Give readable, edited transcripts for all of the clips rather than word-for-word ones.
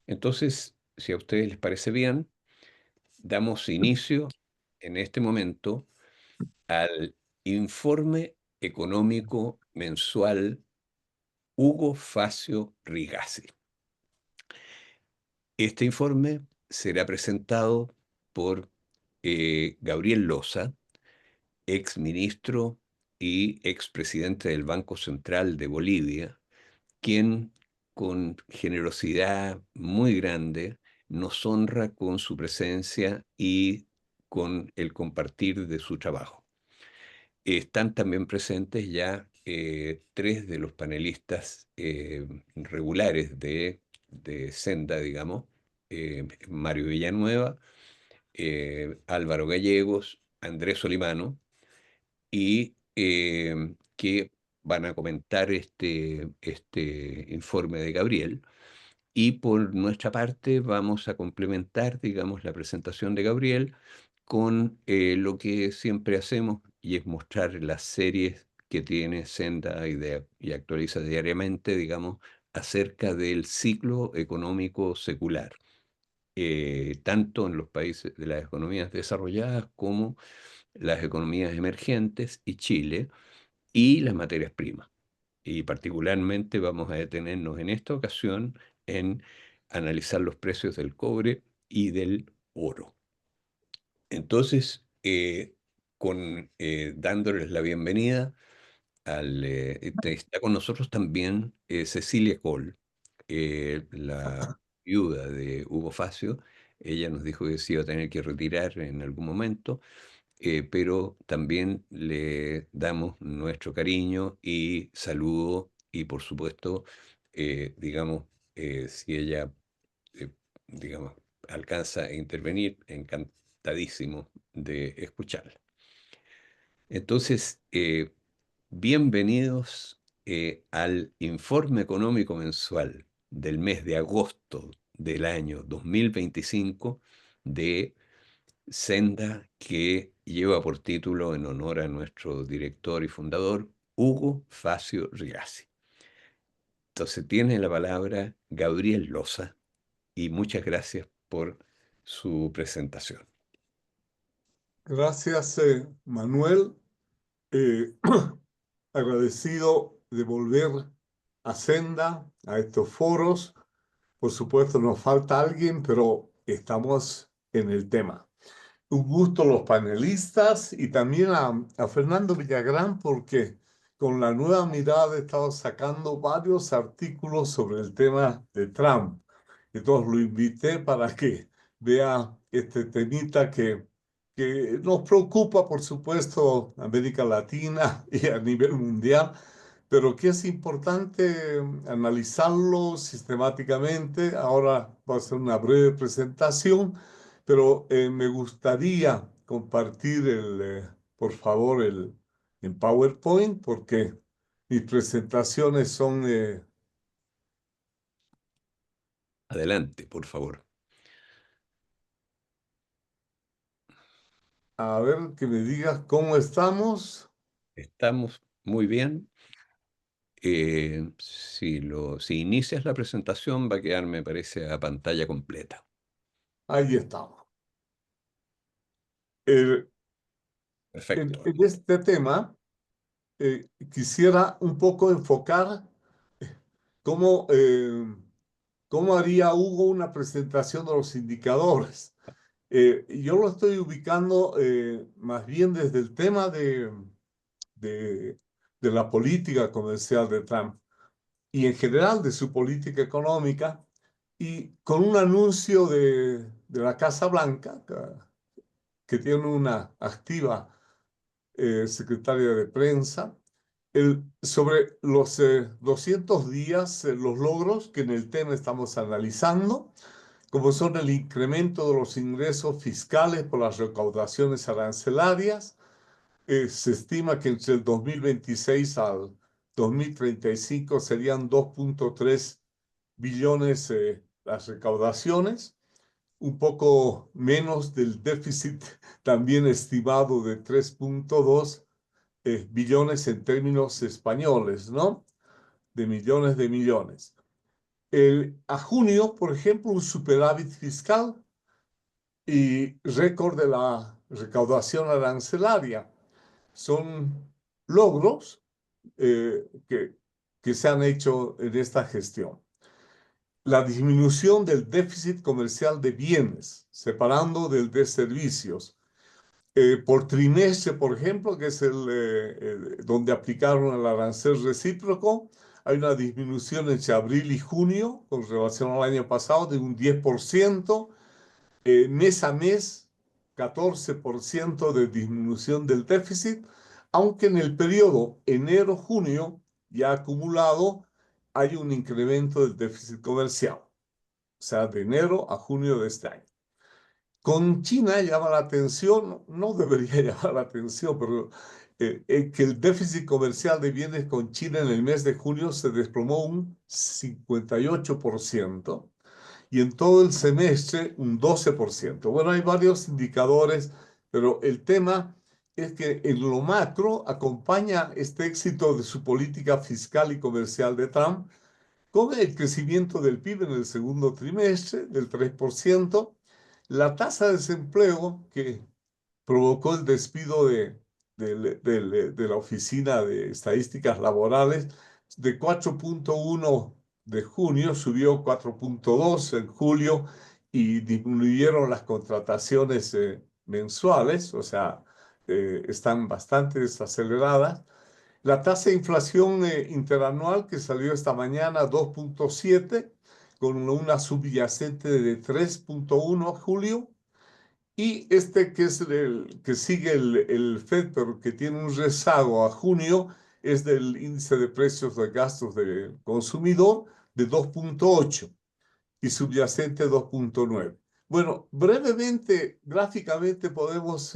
Entonces, si a ustedes les parece bien, damos inicio en este momento al informe económico mensual Hugo Facio Rigazzi. Este informe será presentado por Gabriel Loza, ex ministro y expresidente del Banco Central de Bolivia, quien con generosidad muy grande nos honra con su presencia y con el compartir de su trabajo. Están también presentes ya tres de los panelistas regulares de Senda, digamos, Mario Villanueva, Álvaro Gallegos, Andrés Solimano, y que van a comentar este informe de Gabriel. Y por nuestra parte vamos a complementar, digamos, la presentación de Gabriel con lo que siempre hacemos y es mostrar las series que tiene Senda y actualiza diariamente, digamos, acerca del ciclo económico secular, tanto en los países de las economías desarrolladas como las economías emergentes y Chile y las materias primas. Y particularmente vamos a detenernos en esta ocasión en analizar los precios del cobre y del oro. Entonces, dándoles la bienvenida, está con nosotros también Cecilia Cole, la viuda de Hugo Facio. Ella nos dijo que se iba a tener que retirar en algún momento, pero también le damos nuestro cariño y saludo y por supuesto, digamos, si ella, eh, digamos, alcanza a intervenir, encantadísimo de escucharla. Entonces, bienvenidos al informe económico mensual del mes de agosto del año 2025 de Senda, que lleva por título, en honor a nuestro director y fundador, Hugo Facio Rigazzi. Entonces tiene la palabra Gabriel Loza y muchas gracias por su presentación. Gracias, Manuel. Eh, agradecido de volver a Senda, a estos foros. Por supuesto, nos falta alguien, pero estamos en el tema. Un gusto los panelistas y también a Fernando Villagrán, porque con la nueva mirada he estado sacando varios artículos sobre el tema de Trump. Entonces lo invité para que vea este temita que nos preocupa, por supuesto, América Latina y a nivel mundial, pero que es importante analizarlo sistemáticamente. Ahora va a ser una breve presentación, pero me gustaría compartir por favor, el PowerPoint, porque mis presentaciones son, Adelante, por favor. a ver, que me digas cómo estamos. Estamos muy bien. Si inicias la presentación va a quedar, me parece, a pantalla completa. Ahí estamos. El- Perfecto. en este tema, quisiera un poco enfocar cómo, cómo haría Hugo una presentación de los indicadores. Yo lo estoy ubicando más bien desde el tema de, de la política comercial de Trump y en general de su política económica y con un anuncio de la Casa Blanca que tiene una activa secretaria de prensa sobre los 200 días, los logros que en el tema estamos analizando, como son el incremento de los ingresos fiscales por las recaudaciones arancelarias. Se estima que entre el 2026 al 2035 serían 2.3 billones las recaudaciones, un poco menos del déficit también estimado de 3.2 billones en términos españoles, ¿no? De millones de millones. A junio, por ejemplo, un superávit fiscal y récord de la recaudación arancelaria. Son logros que se han hecho en esta gestión. La disminución del déficit comercial de bienes, separando del de servicios. Por trimestre, por ejemplo, que es donde aplicaron el arancel recíproco, hay una disminución entre abril y junio con relación al año pasado de un 10%, mes a mes 14% de disminución del déficit, aunque en el periodo enero-junio ya acumulado hay un incremento del déficit comercial, o sea, de enero a junio de este año. Con China llama la atención, no debería llamar la atención, pero que el déficit comercial de bienes con China en el mes de junio se desplomó un 58% y en todo el semestre un 12%. Bueno, hay varios indicadores, pero el tema es que en lo macro acompaña este éxito de su política fiscal y comercial de Trump con el crecimiento del PIB en el segundo trimestre del 3%, la tasa de desempleo que provocó el despido de la Oficina de Estadísticas Laborales de 4,1 de junio, subió 4,2 en julio y disminuyeron las contrataciones mensuales, o sea, están bastante desaceleradas. La tasa de inflación interanual que salió esta mañana, 2,7, con una subyacente de 3,1 a julio. Y este que es el que sigue el FED, pero que tiene un rezago a junio, es del índice de precios de gastos del consumidor de 2,8 y subyacente 2,9. Bueno, brevemente, gráficamente podemos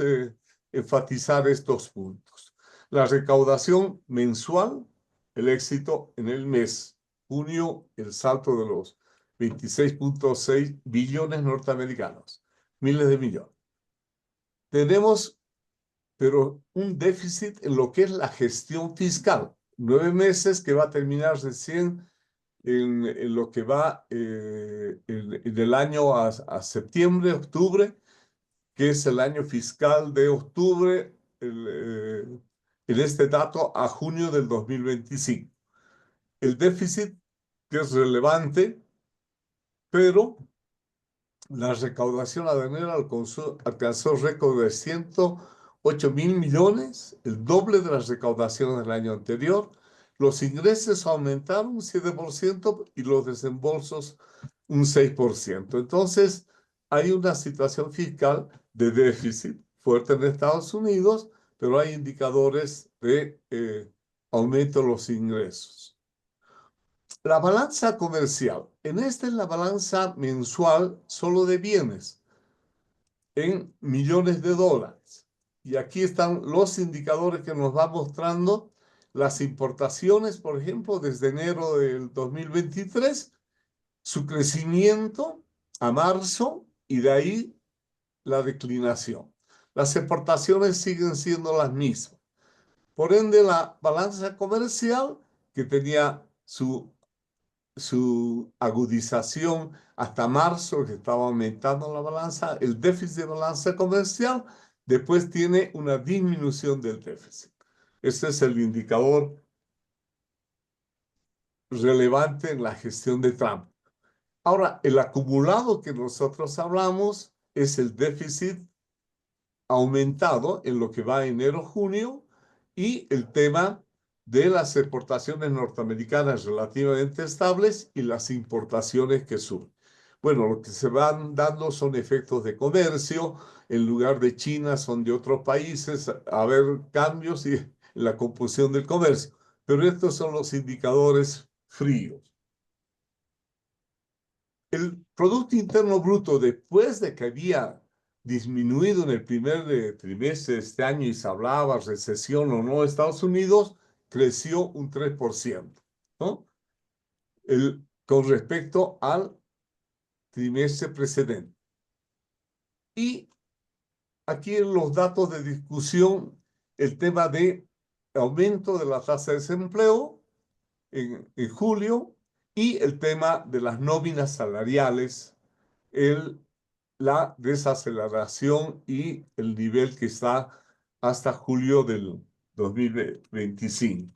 enfatizar estos puntos. La recaudación mensual, el éxito en el mes. Junio, el salto de los 26,6 billones norteamericanos, miles de millones. Tenemos, pero un déficit en lo que es la gestión fiscal. 9 meses que va a terminar recién en lo que va en el año a septiembre, octubre, que es el año fiscal de octubre, en este dato a junio del 2025. El déficit que es relevante, pero la recaudación aduanera alcanzó récord de 108.000 millones, el doble de las recaudaciones del año anterior. Los ingresos aumentaron un 7% y los desembolsos un 6%. Entonces, hay una situación fiscal de déficit fuerte en Estados Unidos, pero hay indicadores de aumento de los ingresos. La balanza comercial. En esta es la balanza mensual solo de bienes en millones de dólares. Y aquí están los indicadores que nos va mostrando las importaciones, por ejemplo, desde enero del 2023, su crecimiento a marzo y de ahí la declinación. Las exportaciones siguen siendo las mismas. Por ende, la balanza comercial, que tenía su agudización hasta marzo, que estaba aumentando la balanza, el déficit de balanza comercial, después tiene una disminución del déficit. Este es el indicador relevante en la gestión de Trump. Ahora, el acumulado que nosotros hablamos es el déficit aumentado en lo que va enero-junio y el tema de las exportaciones norteamericanas relativamente estables y las importaciones que suben. Bueno, lo que se van dando son efectos de comercio, en lugar de China son de otros países, a haber cambios en la composición del comercio, pero estos son los indicadores fríos. El Producto Interno Bruto, después de que había disminuido en el primer trimestre de este año y se hablaba recesión o no de Estados Unidos, creció un 3%, ¿no? Con respecto al trimestre precedente. Y aquí en los datos de discusión, el tema de aumento de la tasa de desempleo en julio y el tema de las nóminas salariales, el, la desaceleración y el nivel que está hasta julio del 2025.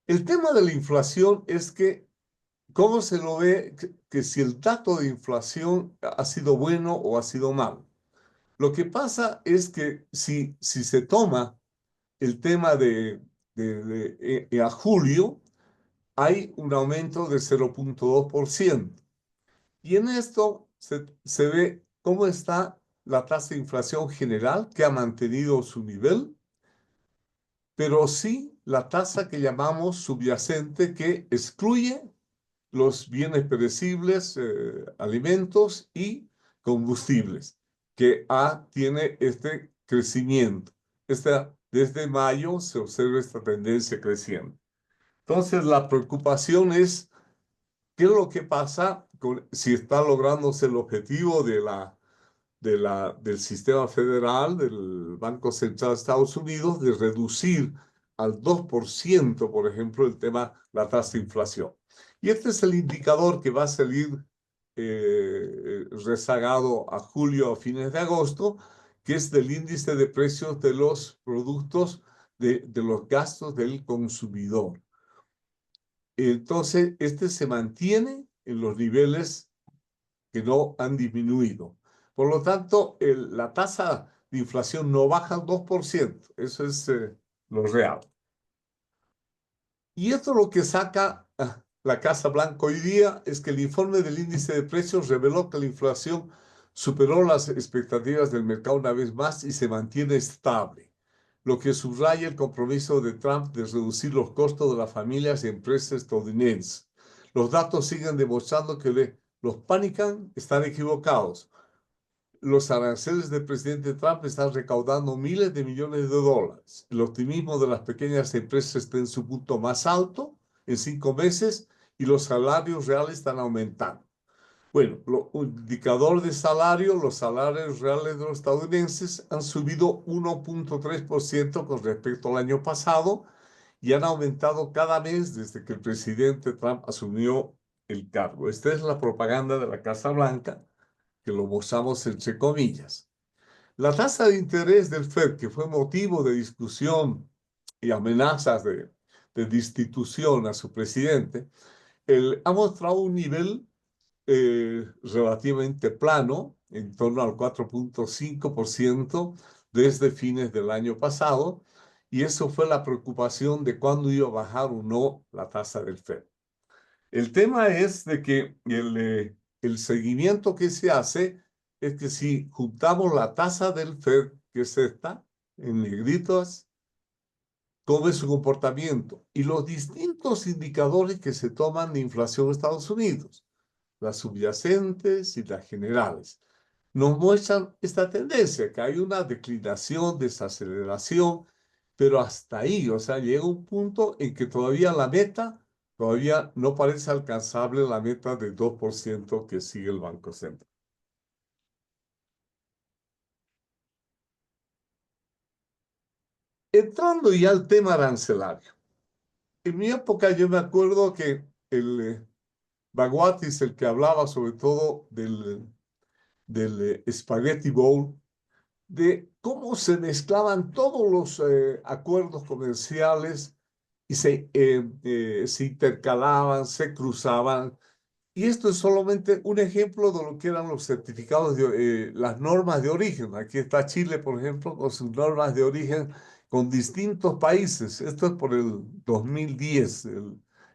El tema de la inflación es que, ¿cómo se lo ve que si el dato de inflación ha sido bueno o ha sido malo? Lo que pasa es que si se toma el tema a julio, hay un aumento de 0,2%. Y en esto se ve cómo está la tasa de inflación general, que ha mantenido su nivel, pero sí la tasa que llamamos subyacente, que excluye los bienes perecibles, alimentos y combustibles, que tiene este crecimiento. Desde mayo se observa esta tendencia creciente. Entonces, la preocupación es qué es lo que pasa si está lográndose el objetivo del sistema federal, del Banco Central de Estados Unidos, de reducir al 2%, por ejemplo, la tasa de inflación. Y este es el indicador que va a salir rezagado a julio, a fines de agosto, que es del índice de precios de los productos, de los gastos del consumidor. Entonces, este se mantiene en los niveles que no han disminuido. Por lo tanto, la tasa de inflación no baja al 2%. Eso es lo real. Y esto lo que saca la Casa Blanca hoy día es que el informe del índice de precios reveló que la inflación superó las expectativas del mercado una vez más y se mantiene estable, lo que subraya el compromiso de Trump de reducir los costos de las familias y empresas estadounidenses. Los datos siguen demostrando que los panican están equivocados. Los aranceles del presidente Trump están recaudando miles de millones de dólares. El optimismo de las pequeñas empresas está en su punto más alto en 5 meses y los salarios reales están aumentando. Bueno, indicador de salario, los salarios reales de los estadounidenses han subido 1,3% con respecto al año pasado y han aumentado cada mes desde que el presidente Trump asumió el cargo. Esta es la propaganda de la Casa Blanca, que lo mostramos entre comillas. La tasa de interés del Fed, que fue motivo de discusión y amenazas de destitución a su presidente, ha mostrado un nivel relativamente plano, en torno al 4,5% desde fines del año pasado, y eso fue la preocupación de cuándo iba a bajar o no la tasa del Fed. El tema es de que el seguimiento que se hace es que si juntamos la tasa del Fed, que es esta, en negritos, cómo es su comportamiento y los distintos indicadores que se toman de inflación en Estados Unidos, las subyacentes y las generales, nos muestran esta tendencia, que hay una declinación, desaceleración, pero hasta ahí, o sea, llega un punto en que todavía no parece alcanzable la meta de 2% que sigue el Banco Central. Entrando ya al tema arancelario. En mi época yo me acuerdo que el Baguatis, el que hablaba sobre todo del Spaghetti Bowl, de cómo se mezclaban todos los acuerdos comerciales y se intercalaban, se cruzaban. Y esto es solamente un ejemplo de lo que eran los certificados, las normas de origen. Aquí está Chile, por ejemplo, con sus normas de origen con distintos países. Esto es por el 2010,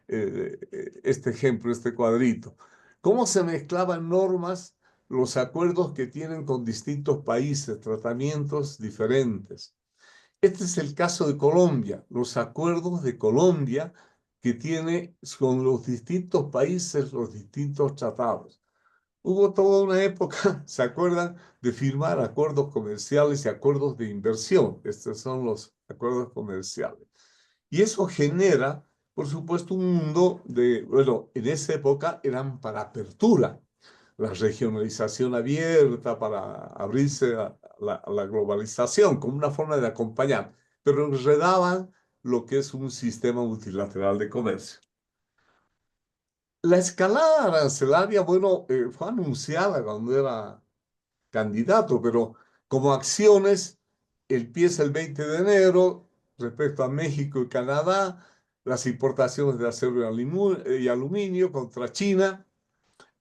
este ejemplo, este cuadrito. ¿Cómo se mezclaban normas, los acuerdos que tienen con distintos países, tratamientos diferentes? Este es el caso de Colombia, los acuerdos de Colombia que tiene con los distintos países, los distintos tratados. Hubo toda una época, ¿se acuerdan?, de firmar acuerdos comerciales y acuerdos de inversión. Estos son los acuerdos comerciales. Y eso genera, por supuesto, un mundo bueno, en esa época eran para apertura, la regionalización abierta para abrirse a la globalización como una forma de acompañar, pero enredaban lo que es un sistema multilateral de comercio. La escalada arancelaria, bueno, fue anunciada cuando era candidato, pero como acciones, empieza el 20 de enero respecto a México y Canadá, las importaciones de acero y aluminio contra China.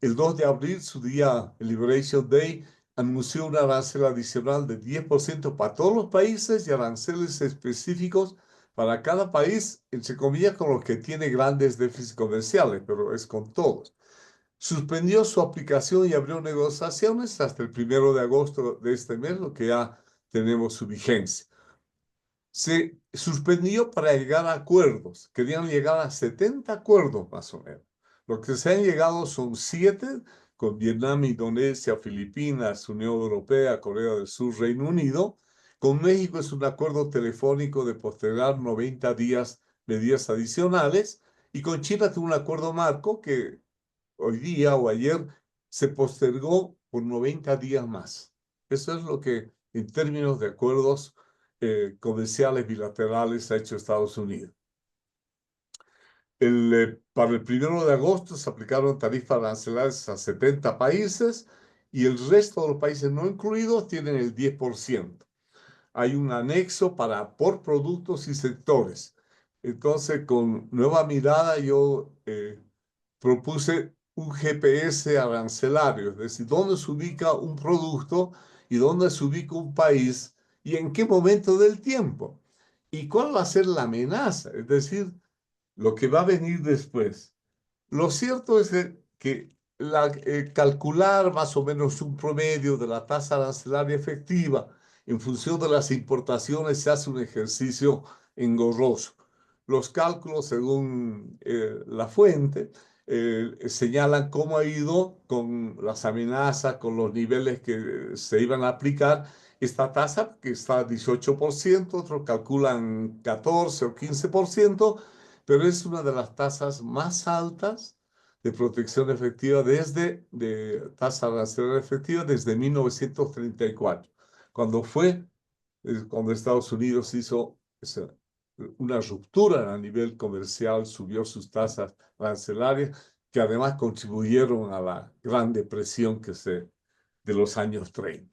El 2 de abril, su día, el Liberation Day, anunció un arancel adicional de 10% para todos los países y aranceles específicos para cada país, entre comillas, con los que tiene grandes déficits comerciales, pero es con todos. Suspendió su aplicación y abrió negociaciones hasta el 1 de agosto de este mes, lo que ya tenemos su vigencia. Se suspendió para llegar a acuerdos. Querían llegar a 70 acuerdos más o menos. Lo que se han llegado son 7 con Vietnam, Indonesia, Filipinas, Unión Europea, Corea del Sur, Reino Unido. Con México es un acuerdo telefónico de postergar 90 días medidas adicionales. Y con China tiene un acuerdo marco que hoy día o ayer se postergó por 90 días más. Eso es lo que en términos de acuerdos comerciales bilaterales ha hecho Estados Unidos. Para el 1 de agosto se aplicaron tarifas arancelarias a 70 países y el resto de los países no incluidos tienen el 10%. Hay un anexo por productos y sectores. Entonces, con nueva mirada, yo propuse un GPS arancelario, es decir, dónde se ubica un producto y dónde se ubica un país y en qué momento del tiempo. Y cuál va a ser la amenaza, es decir, lo que va a venir después. Lo cierto es que calcular más o menos un promedio de la tasa arancelaria efectiva en función de las importaciones se hace un ejercicio engorroso. Los cálculos, según la fuente, señalan cómo ha ido con las amenazas, con los niveles que se iban a aplicar esta tasa, que está a 18%, otros calculan 14 o 15%, pero es una de las tasas más altas de protección efectiva de tasa arancelaria efectiva desde 1934, cuando Estados Unidos hizo una ruptura a nivel comercial, subió sus tasas arancelarias, que además contribuyeron a la Gran Depresión de los años 30.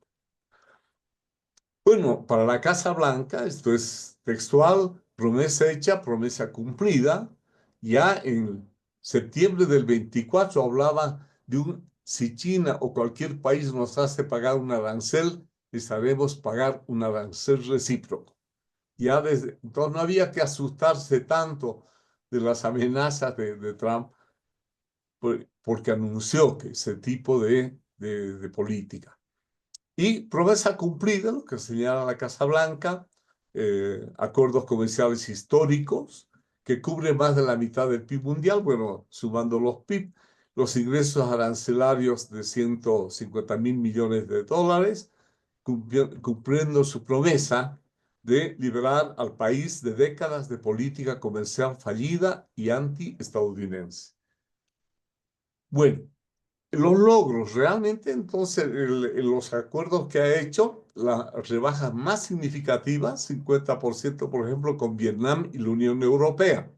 Bueno, para la Casa Blanca, esto es textual, promesa hecha, promesa cumplida. Ya en septiembre del 24 hablaba de si China o cualquier país nos hace pagar un arancel, les haremos pagar un arancel recíproco. Ya desde entonces no había que asustarse tanto de las amenazas de Trump, porque anunció que ese tipo de política. Y promesa cumplida, lo que señala la Casa Blanca, acuerdos comerciales históricos que cubren más de la mitad del PIB mundial, bueno, sumando los PIB, los ingresos arancelarios de 150.000 millones de dólares, cumpliendo su promesa de liberar al país de décadas de política comercial fallida y anti-estadounidense. Bueno, los logros, realmente, entonces, los acuerdos que ha hecho, las rebajas más significativas, 50%, por ejemplo, con Vietnam y la Unión Europea,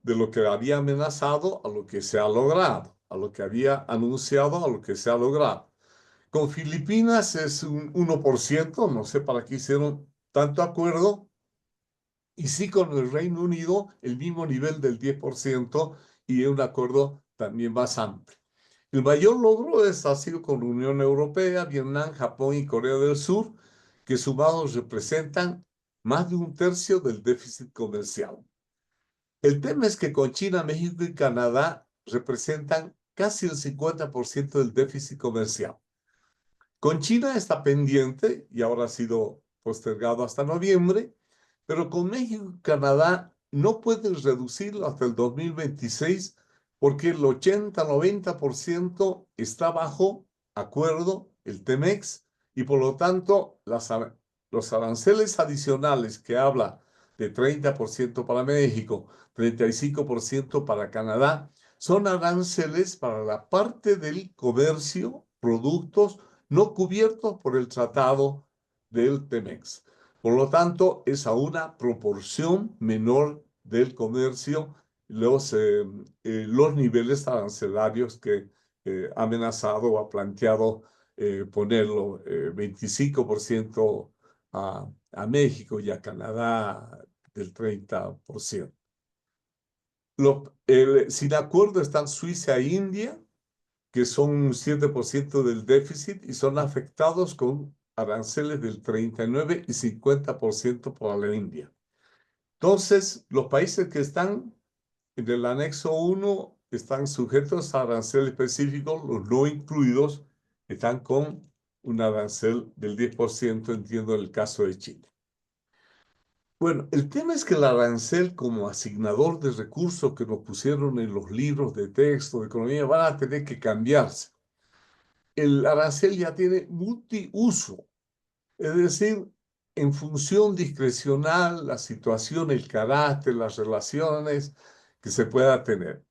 de lo que había amenazado a lo que se ha logrado, a lo que había anunciado a lo que se ha logrado. Con Filipinas es un 1%, no sé para qué hicieron tanto acuerdo, y sí con el Reino Unido el mismo nivel del 10% y un acuerdo también más amplio. El mayor logro ha sido con la Unión Europea, Vietnam, Japón y Corea del Sur, que sumados representan más de un tercio del déficit comercial. El tema es que con China, México y Canadá representan casi el 50% del déficit comercial. Con China está pendiente y ahora ha sido postergado hasta noviembre, pero con México y Canadá no pueden reducirlo hasta el 2026 porque el 80-90% está bajo acuerdo, el TEMEX, y por lo tanto los aranceles adicionales que habla de 30% para México, 35% para Canadá, son aranceles para la parte del comercio, productos no cubiertos por el tratado del TEMEX. Por lo tanto, es a una proporción menor del comercio los niveles arancelarios que ha amenazado o ha planteado ponerlo 25% a México y a Canadá del 30%. Sin acuerdo están Suiza e India, que son un 7% del déficit y son afectados con aranceles del 39 y 50% por la India. Entonces, los países que están en el anexo 1 están sujetos a arancel específico, los no incluidos están con un arancel del 10%, entiendo, en el caso de Chile. Bueno, el tema es que el arancel como asignador de recursos que nos pusieron en los libros de texto de economía van a tener que cambiarse. El arancel ya tiene multiuso, es decir, en función discrecional, la situación, el carácter, las relaciones que se pueda tener.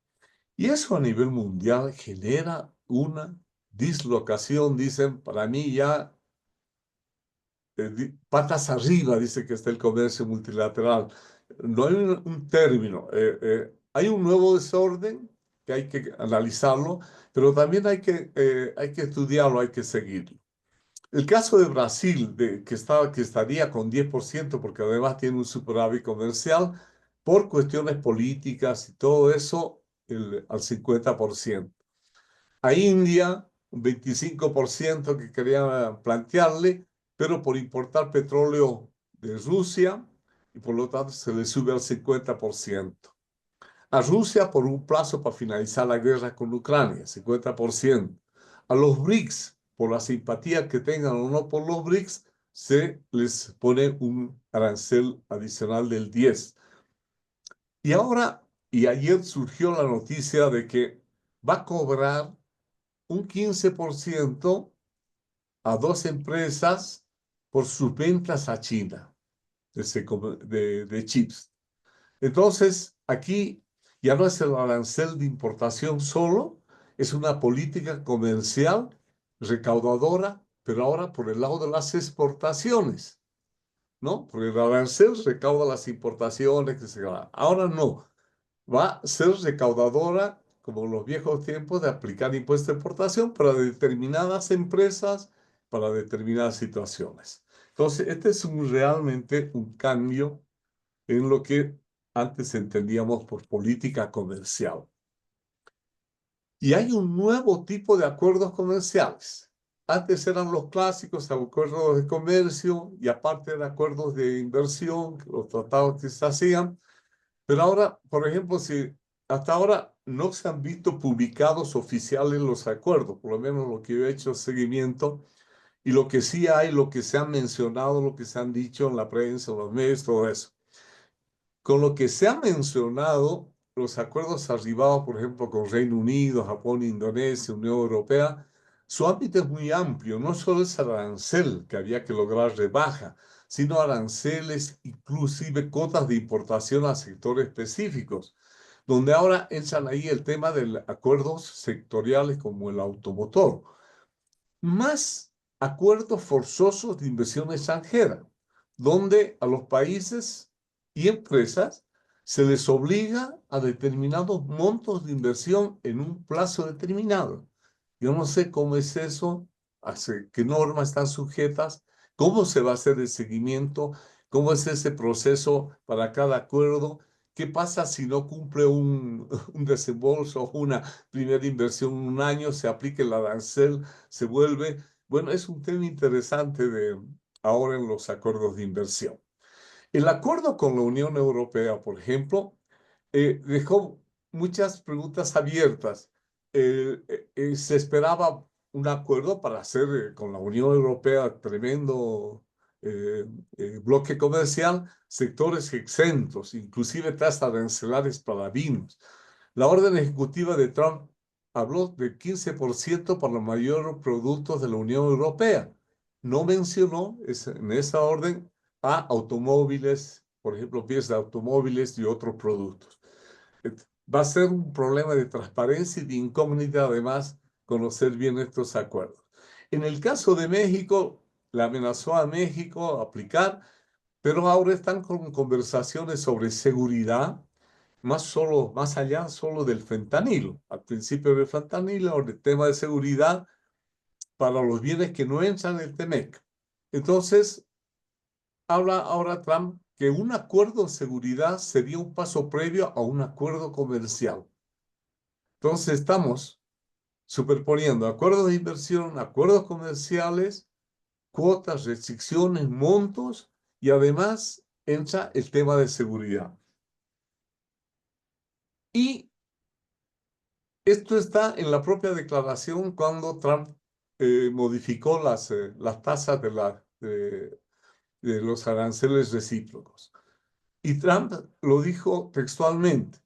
Y eso a nivel mundial genera una dislocación, dicen, para mí ya patas arriba, dice que está el comercio multilateral. No hay un término. Hay un nuevo desorden que hay que analizarlo, pero también hay que estudiarlo, hay que seguirlo. El caso de Brasil, que estaría con 10%, porque además tiene un superávit comercial, por cuestiones políticas y todo eso, al 50%. A India, un 25% que quería plantearle, pero por importar petróleo de Rusia, y por lo tanto se le sube al 50%. A Rusia por un plazo para finalizar la guerra con Ucrania, 50%. A los BRICS, por la simpatía que tengan o no por los BRICS, se les pone un arancel adicional del 10%. Y ahora, y ayer surgió la noticia de que va a cobrar un 15% a dos empresas por sus ventas a China de chips. Entonces, aquí ya no es el arancel de importación solo, es una política comercial recaudadora, pero ahora por el lado de las exportaciones, ¿no? Porque el arancel recauda las importaciones, que se va. Ahora no, va a ser recaudadora, como en los viejos tiempos, de aplicar impuestos de importación para determinadas empresas, para determinadas situaciones. Entonces, este es realmente un cambio en lo que antes entendíamos por política comercial. Y hay un nuevo tipo de acuerdos comerciales. Antes eran los clásicos acuerdos de comercio y aparte eran acuerdos de inversión, los tratados que se hacían. Pero ahora, por ejemplo, si hasta ahora no se han visto publicados oficiales los acuerdos, por lo menos lo que yo he hecho seguimiento, y lo que sí hay, lo que se ha mencionado, lo que se han dicho en la prensa, en los medios, todo eso. Con lo que se ha mencionado, los acuerdos arribados, por ejemplo, con Reino Unido, Japón, Indonesia, Unión Europea, su ámbito es muy amplio. No solo es arancel, que había que lograr rebaja, sino aranceles, inclusive cotas de importación a sectores específicos, donde ahora entran ahí el tema de acuerdos sectoriales como el automotor, más acuerdos forzosos de inversión extranjera, donde a los países y empresas se les obliga a determinados montos de inversión en un plazo determinado. Yo no sé cómo es eso, a qué normas están sujetas, cómo se va a hacer el seguimiento, cómo es ese proceso para cada acuerdo, qué pasa si no cumple un desembolso o una primera inversión en un año, se aplica el arancel, se vuelve. Bueno, es un tema interesante de ahora en los acuerdos de inversión. El acuerdo con la Unión Europea, por ejemplo, dejó muchas preguntas abiertas. Se esperaba un acuerdo para hacer con la Unión Europea tremendo bloque comercial, sectores exentos, inclusive tasas arancelarias para vinos. La orden ejecutiva de Trump habló de 15% para los mayores productos de la Unión Europea. No mencionó en esa orden a automóviles, por ejemplo, piezas de automóviles y otros productos. Va a ser un problema de transparencia y de incógnita, además, conocer bien estos acuerdos. En el caso de México, le amenazó a México aplicar, pero ahora están con conversaciones sobre seguridad más allá solo del fentanilo. Al principio del fentanilo, el tema de seguridad para los bienes que no entran en el TEMEC. Entonces, habla ahora Trump que un acuerdo de seguridad sería un paso previo a un acuerdo comercial. Entonces, estamos superponiendo acuerdos de inversión, acuerdos comerciales, cuotas, restricciones, montos y además entra el tema de seguridad. Y esto está en la propia declaración cuando Trump modificó las tasas de los aranceles recíprocos. Y Trump lo dijo textualmente.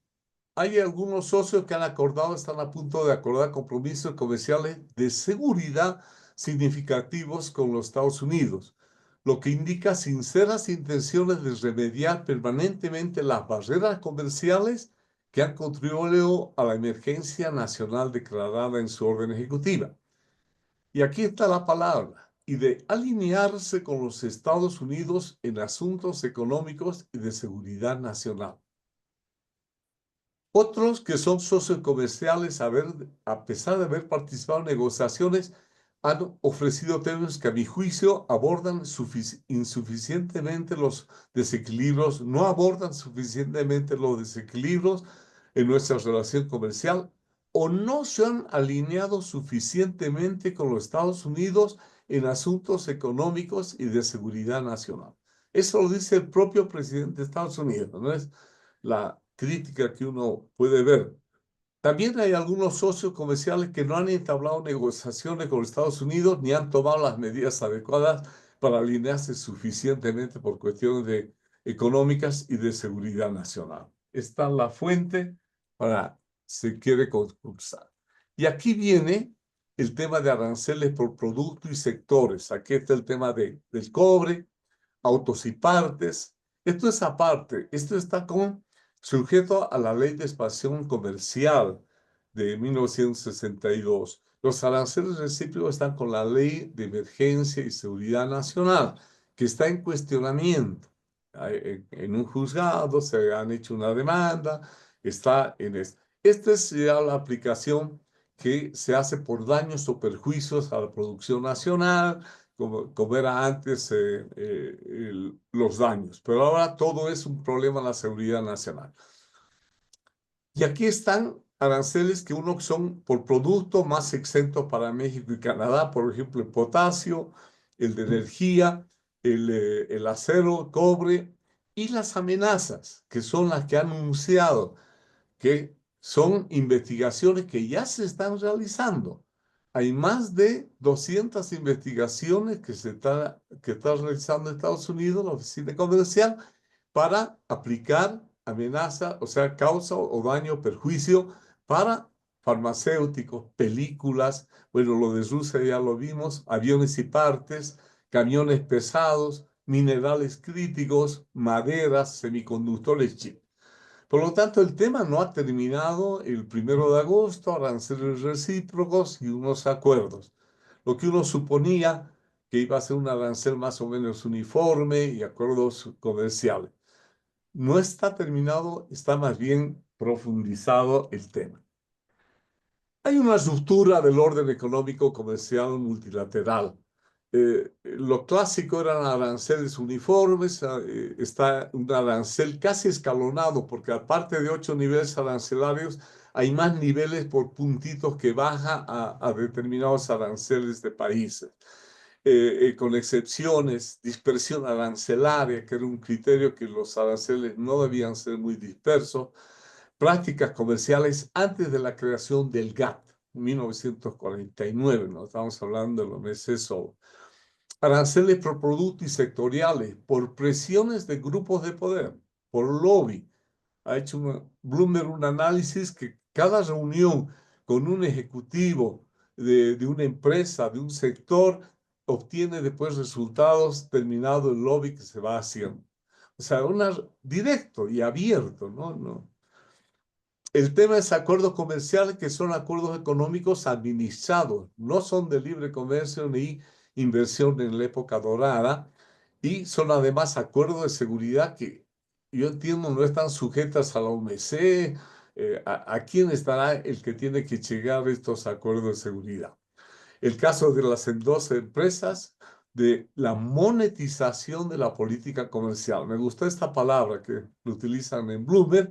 Hay algunos socios que han acordado, están a punto de acordar compromisos comerciales de seguridad significativos con los Estados Unidos, lo que indica sinceras intenciones de remediar permanentemente las barreras comerciales que han contribuido a la emergencia nacional declarada en su orden ejecutiva. Y aquí está la palabra, y de alinearse con los Estados Unidos en asuntos económicos y de seguridad nacional. Otros que son socios comerciales, a pesar de haber participado en negociaciones, han ofrecido términos que a mi juicio abordan insuficientemente los desequilibrios, no abordan suficientemente los desequilibrios en nuestra relación comercial o no se han alineado suficientemente con los Estados Unidos en asuntos económicos y de seguridad nacional. Eso lo dice el propio presidente de Estados Unidos, ¿no es la crítica que uno puede ver? También hay algunos socios comerciales que no han entablado negociaciones con los Estados Unidos ni han tomado las medidas adecuadas para alinearse suficientemente por cuestiones económicas y de seguridad nacional. Esta es la fuente para se quiere concursar. Y aquí viene el tema de aranceles por producto y sectores. Aquí está el tema del cobre, autos y partes. Esto es aparte. Esto está sujeto a la Ley de Expansión Comercial de 1962. Los aranceles recíprocos están con la Ley de Emergencia y Seguridad Nacional, que está en cuestionamiento. En un juzgado se han hecho una demanda, está en esto. Esta es ya la aplicación que se hace por daños o perjuicios a la producción nacional, como era antes los daños. Pero ahora todo es un problema de la seguridad nacional. Y aquí están aranceles que uno son por producto más exentos para México y Canadá, por ejemplo, el potasio, el de energía, el acero, el cobre y las amenazas, que son las que han anunciado, que son investigaciones que ya se están realizando. Hay más de 200 investigaciones que está realizando Estados Unidos, la Oficina Comercial, para aplicar amenaza, o sea, causa o daño o perjuicio para farmacéuticos, películas, bueno, lo de Rusia ya lo vimos, aviones y partes, camiones pesados, minerales críticos, maderas, semiconductores, chip. Por lo tanto, el tema no ha terminado el 1 de agosto, aranceles recíprocos y unos acuerdos. Lo que uno suponía que iba a ser un arancel más o menos uniforme y acuerdos comerciales. No está terminado, está más bien profundizado el tema. Hay una ruptura del orden económico comercial multilateral. Lo clásico eran aranceles uniformes, está un arancel casi escalonado, porque aparte de 8 niveles arancelarios, hay más niveles por puntitos que baja a determinados aranceles de países. Con excepciones, dispersión arancelaria, que era un criterio que los aranceles no debían ser muy dispersos, prácticas comerciales antes de la creación del GATT, 1949, no estamos hablando de los meses solo. Aranceles por producto y sectoriales, por presiones de grupos de poder, por lobby. Ha hecho Bloomberg un análisis que cada reunión con un ejecutivo de una empresa, de un sector, obtiene después resultados terminado el lobby que se va haciendo. O sea, directo y abierto, ¿no? El tema es acuerdos comerciales que son acuerdos económicos administrados, no son de libre comercio ni inversión en la época dorada y son además acuerdos de seguridad que yo entiendo, no están sujetas a la OMC. ¿A quién estará el que tiene que llegar a estos acuerdos de seguridad? El caso de las 12 empresas, de la monetización de la política comercial. Me gustó esta palabra que lo utilizan en Bloomberg,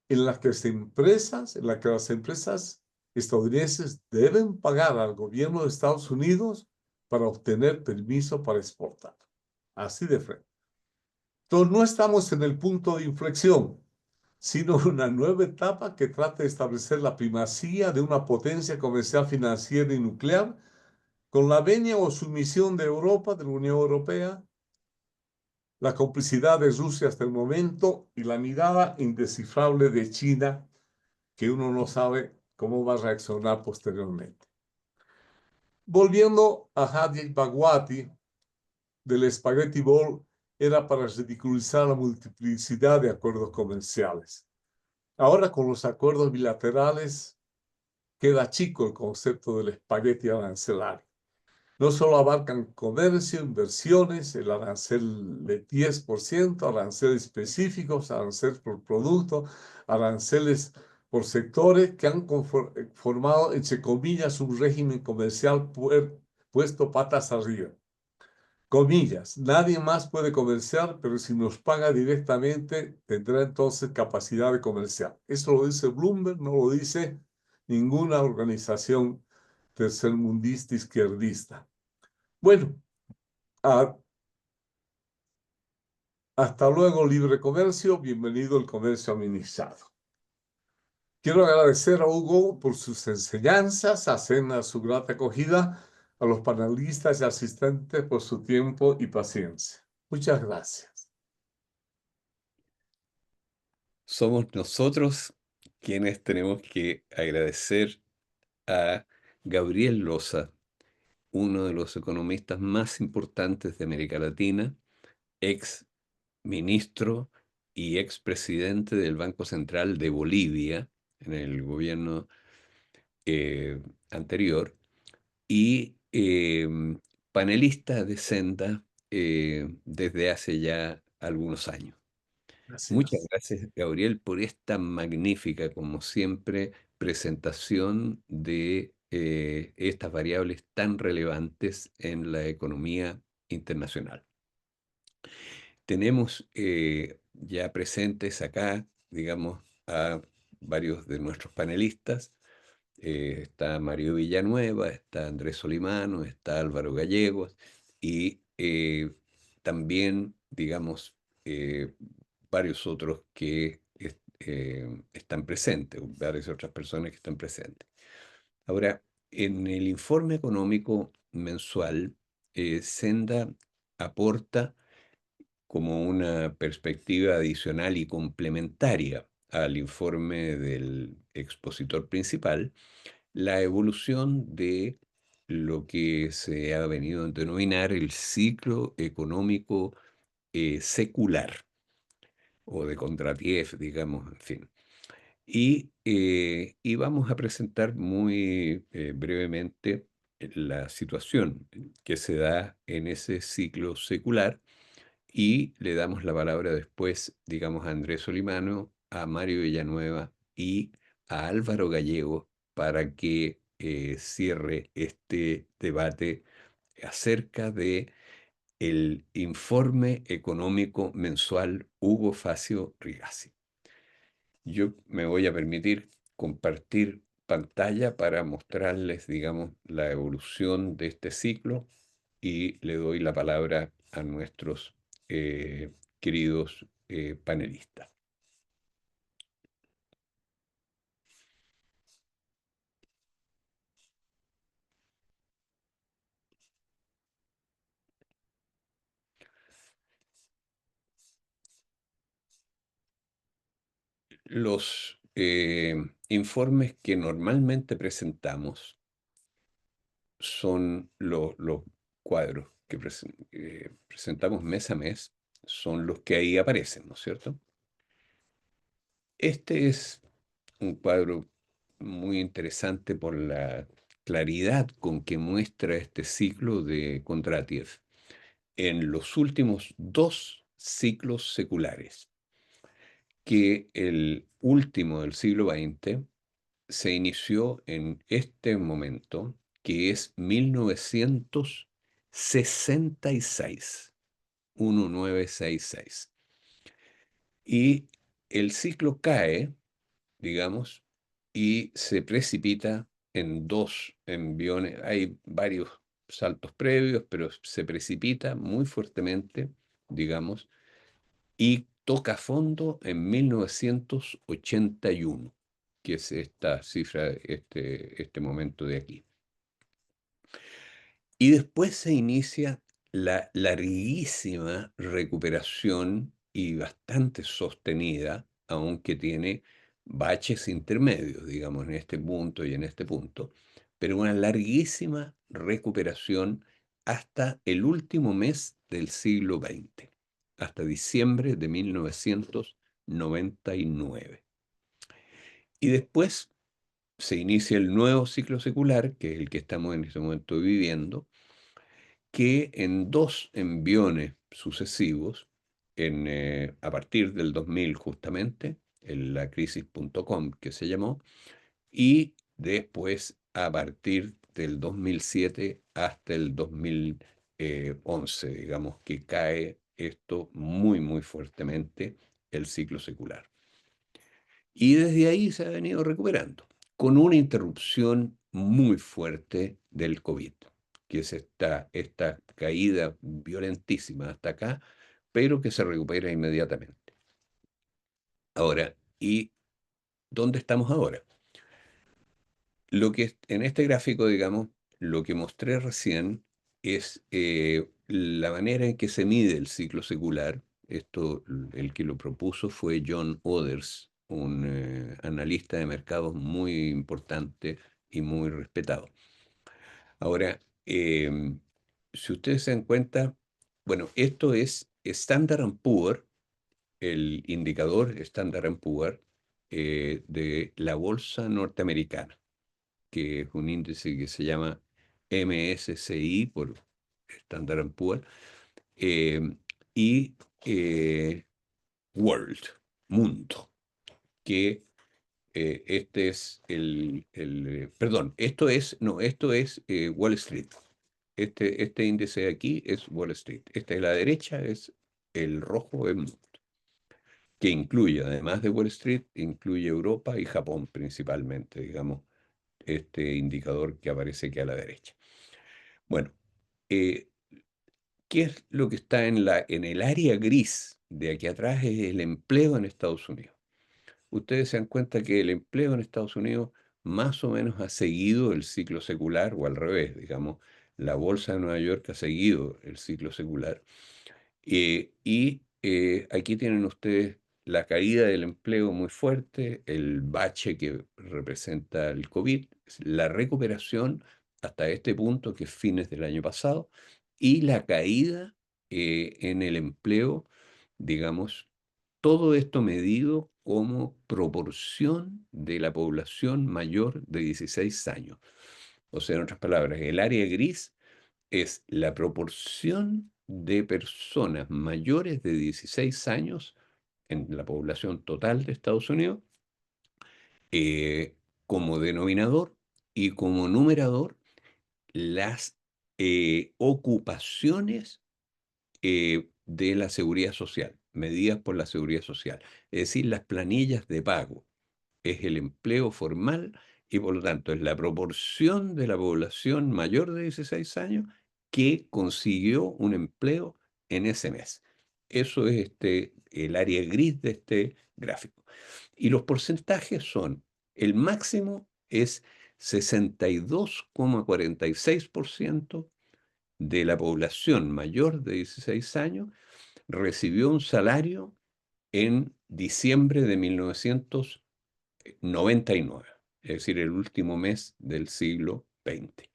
en la que las empresas estadounidenses deben pagar al gobierno de Estados Unidos para obtener permiso para exportar. Así de frente. Entonces, no estamos en el punto de inflexión, sino una nueva etapa que trata de establecer la primacía de una potencia comercial, financiera y nuclear con la venia o sumisión de Europa, de la Unión Europea, la complicidad de Rusia hasta el momento y la mirada indescifrable de China, que uno no sabe cómo va a reaccionar posteriormente. Volviendo a Hadi Bhagwati, del Spaghetti Bowl, era para ridiculizar la multiplicidad de acuerdos comerciales. Ahora con los acuerdos bilaterales queda chico el concepto del espagueti arancelario. No solo abarcan comercio, inversiones, el arancel de 10%, aranceles específicos, aranceles por producto, aranceles por sectores que han formado, entre comillas, un régimen comercial puesto patas arriba. Comillas, nadie más puede comerciar, pero si nos paga directamente, tendrá entonces capacidad de comerciar. Eso lo dice Bloomberg, no lo dice ninguna organización tercermundista izquierdista. Bueno, ah, hasta luego, libre comercio. Bienvenido al comercio administrado. Quiero agradecer a Hugo por sus enseñanzas, a su grata acogida, a los panelistas y asistentes por su tiempo y paciencia. Muchas gracias. Somos nosotros quienes tenemos que agradecer a Gabriel Loza, uno de los economistas más importantes de América Latina, ex ministro y ex presidente del Banco Central de Bolivia en el gobierno anterior y panelista de Senda desde hace ya algunos años. Muchas Gracias. gracias, Gabriel, por esta magnífica, como siempre, presentación de estas variables tan relevantes en la economía internacional. Tenemos ya presentes acá, digamos, a varios de nuestros panelistas. Está Mario Villanueva, está Andrés Solimano, está Álvaro Gallegos y también, digamos, varios otros que están presentes, varias otras personas que están presentes. Ahora, en el informe económico mensual, Senda aporta como una perspectiva adicional y complementaria al informe del expositor principal, la evolución de lo que se ha venido a denominar el ciclo económico secular o de Kondratiev, digamos, en fin. Y vamos a presentar muy brevemente la situación que se da en ese ciclo secular y le damos la palabra después, digamos, a Andrés Solimano, a Mario Villanueva y a Álvaro Gallego para que cierre este debate acerca de el informe económico mensual Hugo Facio Rigasi. Yo me voy a permitir compartir pantalla para mostrarles, digamos, la evolución de este ciclo y le doy la palabra a nuestros queridos panelistas. Los informes que normalmente presentamos son los cuadros que presentamos mes a mes, son los que ahí aparecen, ¿no es cierto? Este es un cuadro muy interesante por la claridad con que muestra este ciclo de Kondratiev en los últimos dos ciclos seculares. que el último del siglo XX se inició en este momento, que es 1966, 1966. Y el ciclo cae, digamos, y se precipita en dos enviones. Hay varios saltos previos, pero se precipita muy fuertemente, digamos, y toca fondo en 1981, que es esta cifra, este momento de aquí. Y después se inicia la larguísima recuperación y bastante sostenida, aunque tiene baches intermedios, digamos, en este punto y en este punto, pero una larguísima recuperación hasta el último mes del siglo XX, hasta diciembre de 1999. Y después se inicia el nuevo ciclo secular, que es el que estamos en este momento viviendo, que en dos enviones sucesivos, a partir del 2000 justamente, en la crisis.com que se llamó, y después a partir del 2007 hasta el 2011, digamos que cae esto muy, muy fuertemente, el ciclo secular. Y desde ahí se ha venido recuperando, con una interrupción muy fuerte del COVID, que es esta caída violentísima hasta acá, pero que se recupera inmediatamente. Ahora, ¿y dónde estamos ahora? Lo que en este gráfico, digamos, lo que mostré recién es la manera en que se mide el ciclo secular. Esto, el que lo propuso fue John Others, un analista de mercados muy importante y muy respetado. Ahora, si ustedes se dan cuenta, bueno, esto es Standard Poor's, el indicador Standard Poor's de la bolsa norteamericana, que es un índice que se llama MSCI por Standard Poor's, eh, y World, mundo, que este es perdón, esto es, no, esto es Wall Street. Este índice de aquí es Wall Street. Este de la derecha es el rojo, es mundo, que incluye, además de Wall Street, incluye Europa y Japón principalmente, digamos, este indicador que aparece aquí a la derecha. Bueno, eh, ¿qué es lo que está en el área gris de aquí atrás? Es el empleo en Estados Unidos. Ustedes se dan cuenta que el empleo en Estados Unidos más o menos ha seguido el ciclo secular, o al revés, digamos, la bolsa de Nueva York ha seguido el ciclo secular. Aquí tienen ustedes la caída del empleo muy fuerte, el bache que representa el COVID, la recuperación hasta este punto, que es fines del año pasado, y la caída en el empleo, digamos, todo esto medido como proporción de la población mayor de 16 años. O sea, en otras palabras, el área gris es la proporción de personas mayores de 16 años en la población total de Estados Unidos, eh, como denominador, y como numerador las ocupaciones de la seguridad social, medidas por la seguridad social, es decir, las planillas de pago. Es el empleo formal y por lo tanto es la proporción de la población mayor de 16 años que consiguió un empleo en ese mes. Eso es el área gris de este gráfico. Y los porcentajes son, el máximo es 62,46% de la población mayor de 16 años recibió un salario en diciembre de 1999, es decir, el último mes del siglo XX.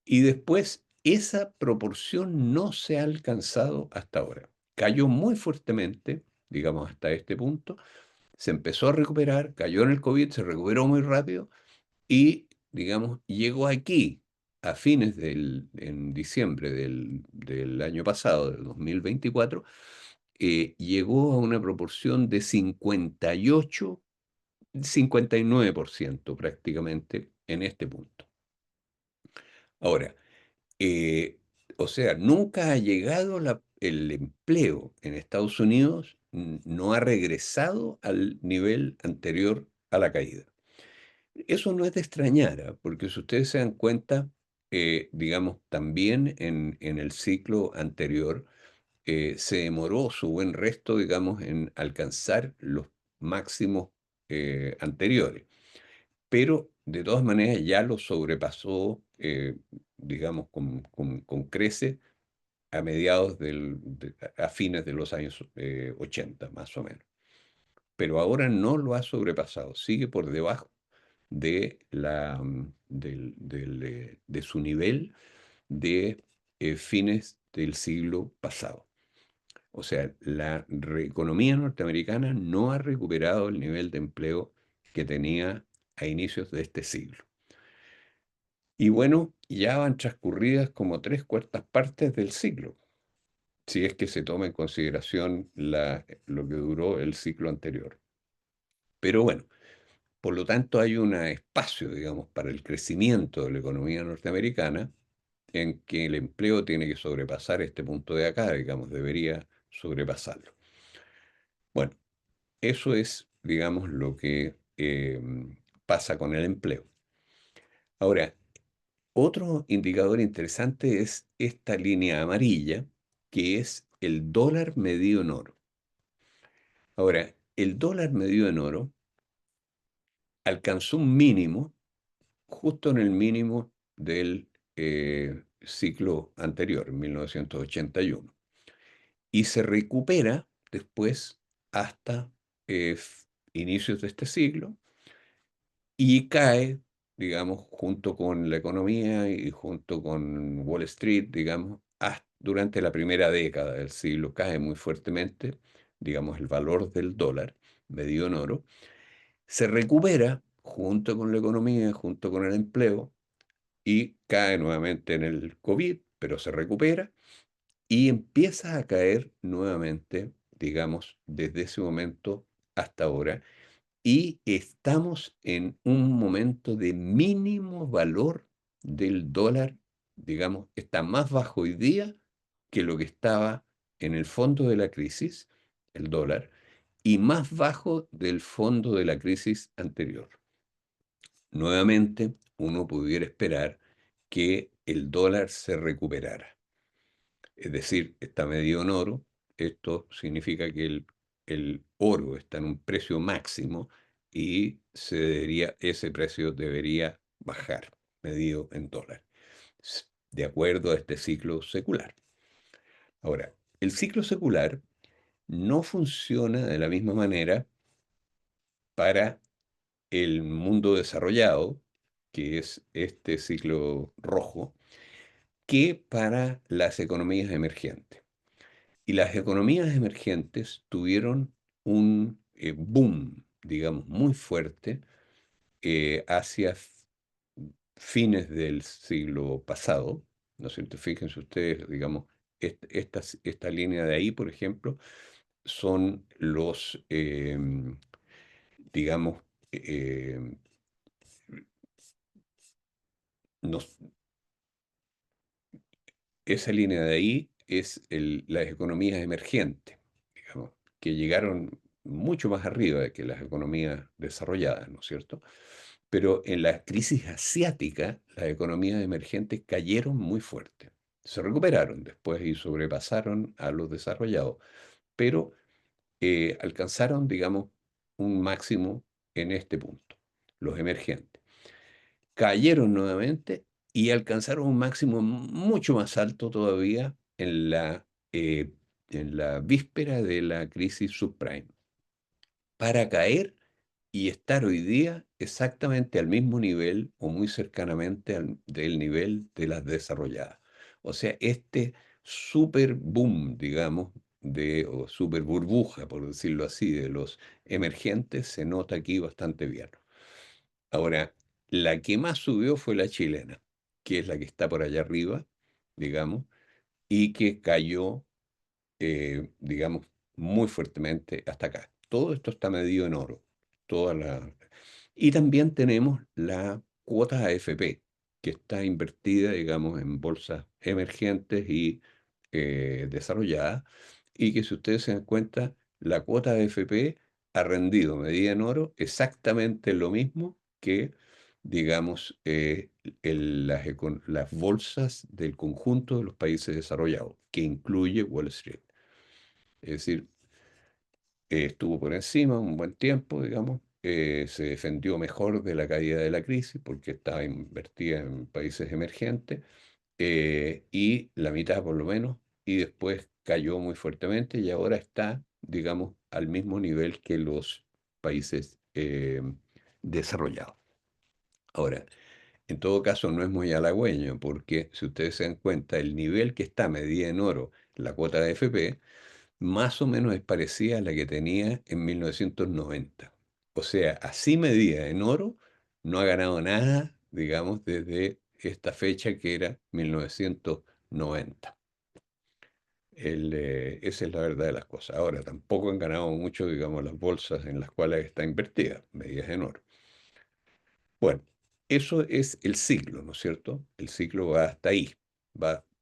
Y después esa proporción no se ha alcanzado hasta ahora. Cayó muy fuertemente, digamos, hasta este punto, se empezó a recuperar, cayó en el COVID, se recuperó muy rápido y, digamos, llegó aquí a fines en diciembre del año pasado, del 2024, llegó a una proporción de 58, 59% prácticamente en este punto. Ahora, eh, o sea, nunca ha llegado el empleo en Estados Unidos, no ha regresado al nivel anterior a la caída. Eso no es de extrañar, ¿ah? Porque si ustedes se dan cuenta, digamos, también en el ciclo anterior, se demoró su buen resto, digamos, en alcanzar los máximos anteriores, pero de todas maneras ya lo sobrepasó, digamos, con crece a mediados a fines de los años 80, más o menos. Pero ahora no lo ha sobrepasado, sigue por debajo de su nivel de fines del siglo pasado. O sea, la economía norteamericana no ha recuperado el nivel de empleo que tenía a inicios de este siglo. Y bueno, ya van transcurridas como tres cuartas partes del siglo, si es que se toma en consideración lo que duró el ciclo anterior. Pero bueno, por lo tanto hay un espacio, digamos, para el crecimiento de la economía norteamericana en que el empleo tiene que sobrepasar este punto de acá, digamos, debería sobrepasarlo. Bueno, eso es, digamos, lo que pasa con el empleo. Ahora, otro indicador interesante es esta línea amarilla, que es el dólar medido en oro. Ahora, el dólar medido en oro alcanzó un mínimo justo en el mínimo del ciclo anterior, en 1981, y se recupera después hasta inicios de este siglo y cae, digamos, junto con la economía y junto con Wall Street, digamos, durante la primera década del siglo cae muy fuertemente, digamos, el valor del dólar medido en oro, se recupera junto con la economía, junto con el empleo, y cae nuevamente en el COVID, pero se recupera y empieza a caer nuevamente, digamos, desde ese momento hasta ahora. Y estamos en un momento de mínimo valor del dólar, digamos, está más bajo hoy día que lo que estaba en el fondo de la crisis, el dólar, y más bajo del fondo de la crisis anterior. Nuevamente, uno pudiera esperar que el dólar se recuperara. Es decir, está medido en oro. Esto significa que el oro está en un precio máximo y ese precio debería bajar, medido en dólar, de acuerdo a este ciclo secular. Ahora, el ciclo secular no funciona de la misma manera para el mundo desarrollado, que es este ciclo rojo, que para las economías emergentes. Y las economías emergentes tuvieron un boom, digamos, muy fuerte hacia fines del siglo pasado, ¿no es cierto? Fíjense ustedes, digamos, esta línea de ahí, por ejemplo, son digamos, eh, nos- esa línea de ahí es las economías emergentes, digamos, que llegaron mucho más arriba que las economías desarrolladas, ¿no es cierto? Pero en la crisis asiática, las economías emergentes cayeron muy fuerte. Se recuperaron después y sobrepasaron a los desarrollados, pero alcanzaron, digamos, un máximo en este punto, los emergentes. Cayeron nuevamente y alcanzaron un máximo mucho más alto todavía en la víspera de la crisis subprime, para caer y estar hoy día exactamente al mismo nivel o muy cercanamente del nivel de las desarrolladas. O sea, este super boom, digamos, o super burbuja, por decirlo así, de los emergentes se nota aquí bastante bien. Ahora, la que más subió fue la chilena, que es la que está por allá arriba, digamos, y que cayó, digamos, muy fuertemente hasta acá. Todo esto está medido en oro. Toda la... Y también tenemos la cuota AFP, que está invertida, digamos, en bolsas emergentes y desarrolladas, y que si ustedes se dan cuenta, la cuota AFP ha rendido, medida en oro, exactamente lo mismo que, digamos, las bolsas del conjunto de los países desarrollados, que incluye Wall Street. Es decir, estuvo por encima un buen tiempo, digamos, se defendió mejor de la caída de la crisis porque estaba invertida en países emergentes, y la mitad por lo menos, y después cayó muy fuertemente y ahora está, digamos, al mismo nivel que los países desarrollados. Ahora, en todo caso, no es muy halagüeño porque si ustedes se dan cuenta, el nivel que está medida en oro, la cuota de FP, más o menos es parecida a la que tenía en 1990. O sea, así medida en oro, no ha ganado nada, digamos, desde esta fecha que era 1990. Esa es la verdad de las cosas. Ahora, tampoco han ganado mucho, digamos, las bolsas en las cuales está invertida, medidas en oro. Bueno, eso es el ciclo, ¿no es cierto? El ciclo va hasta ahí.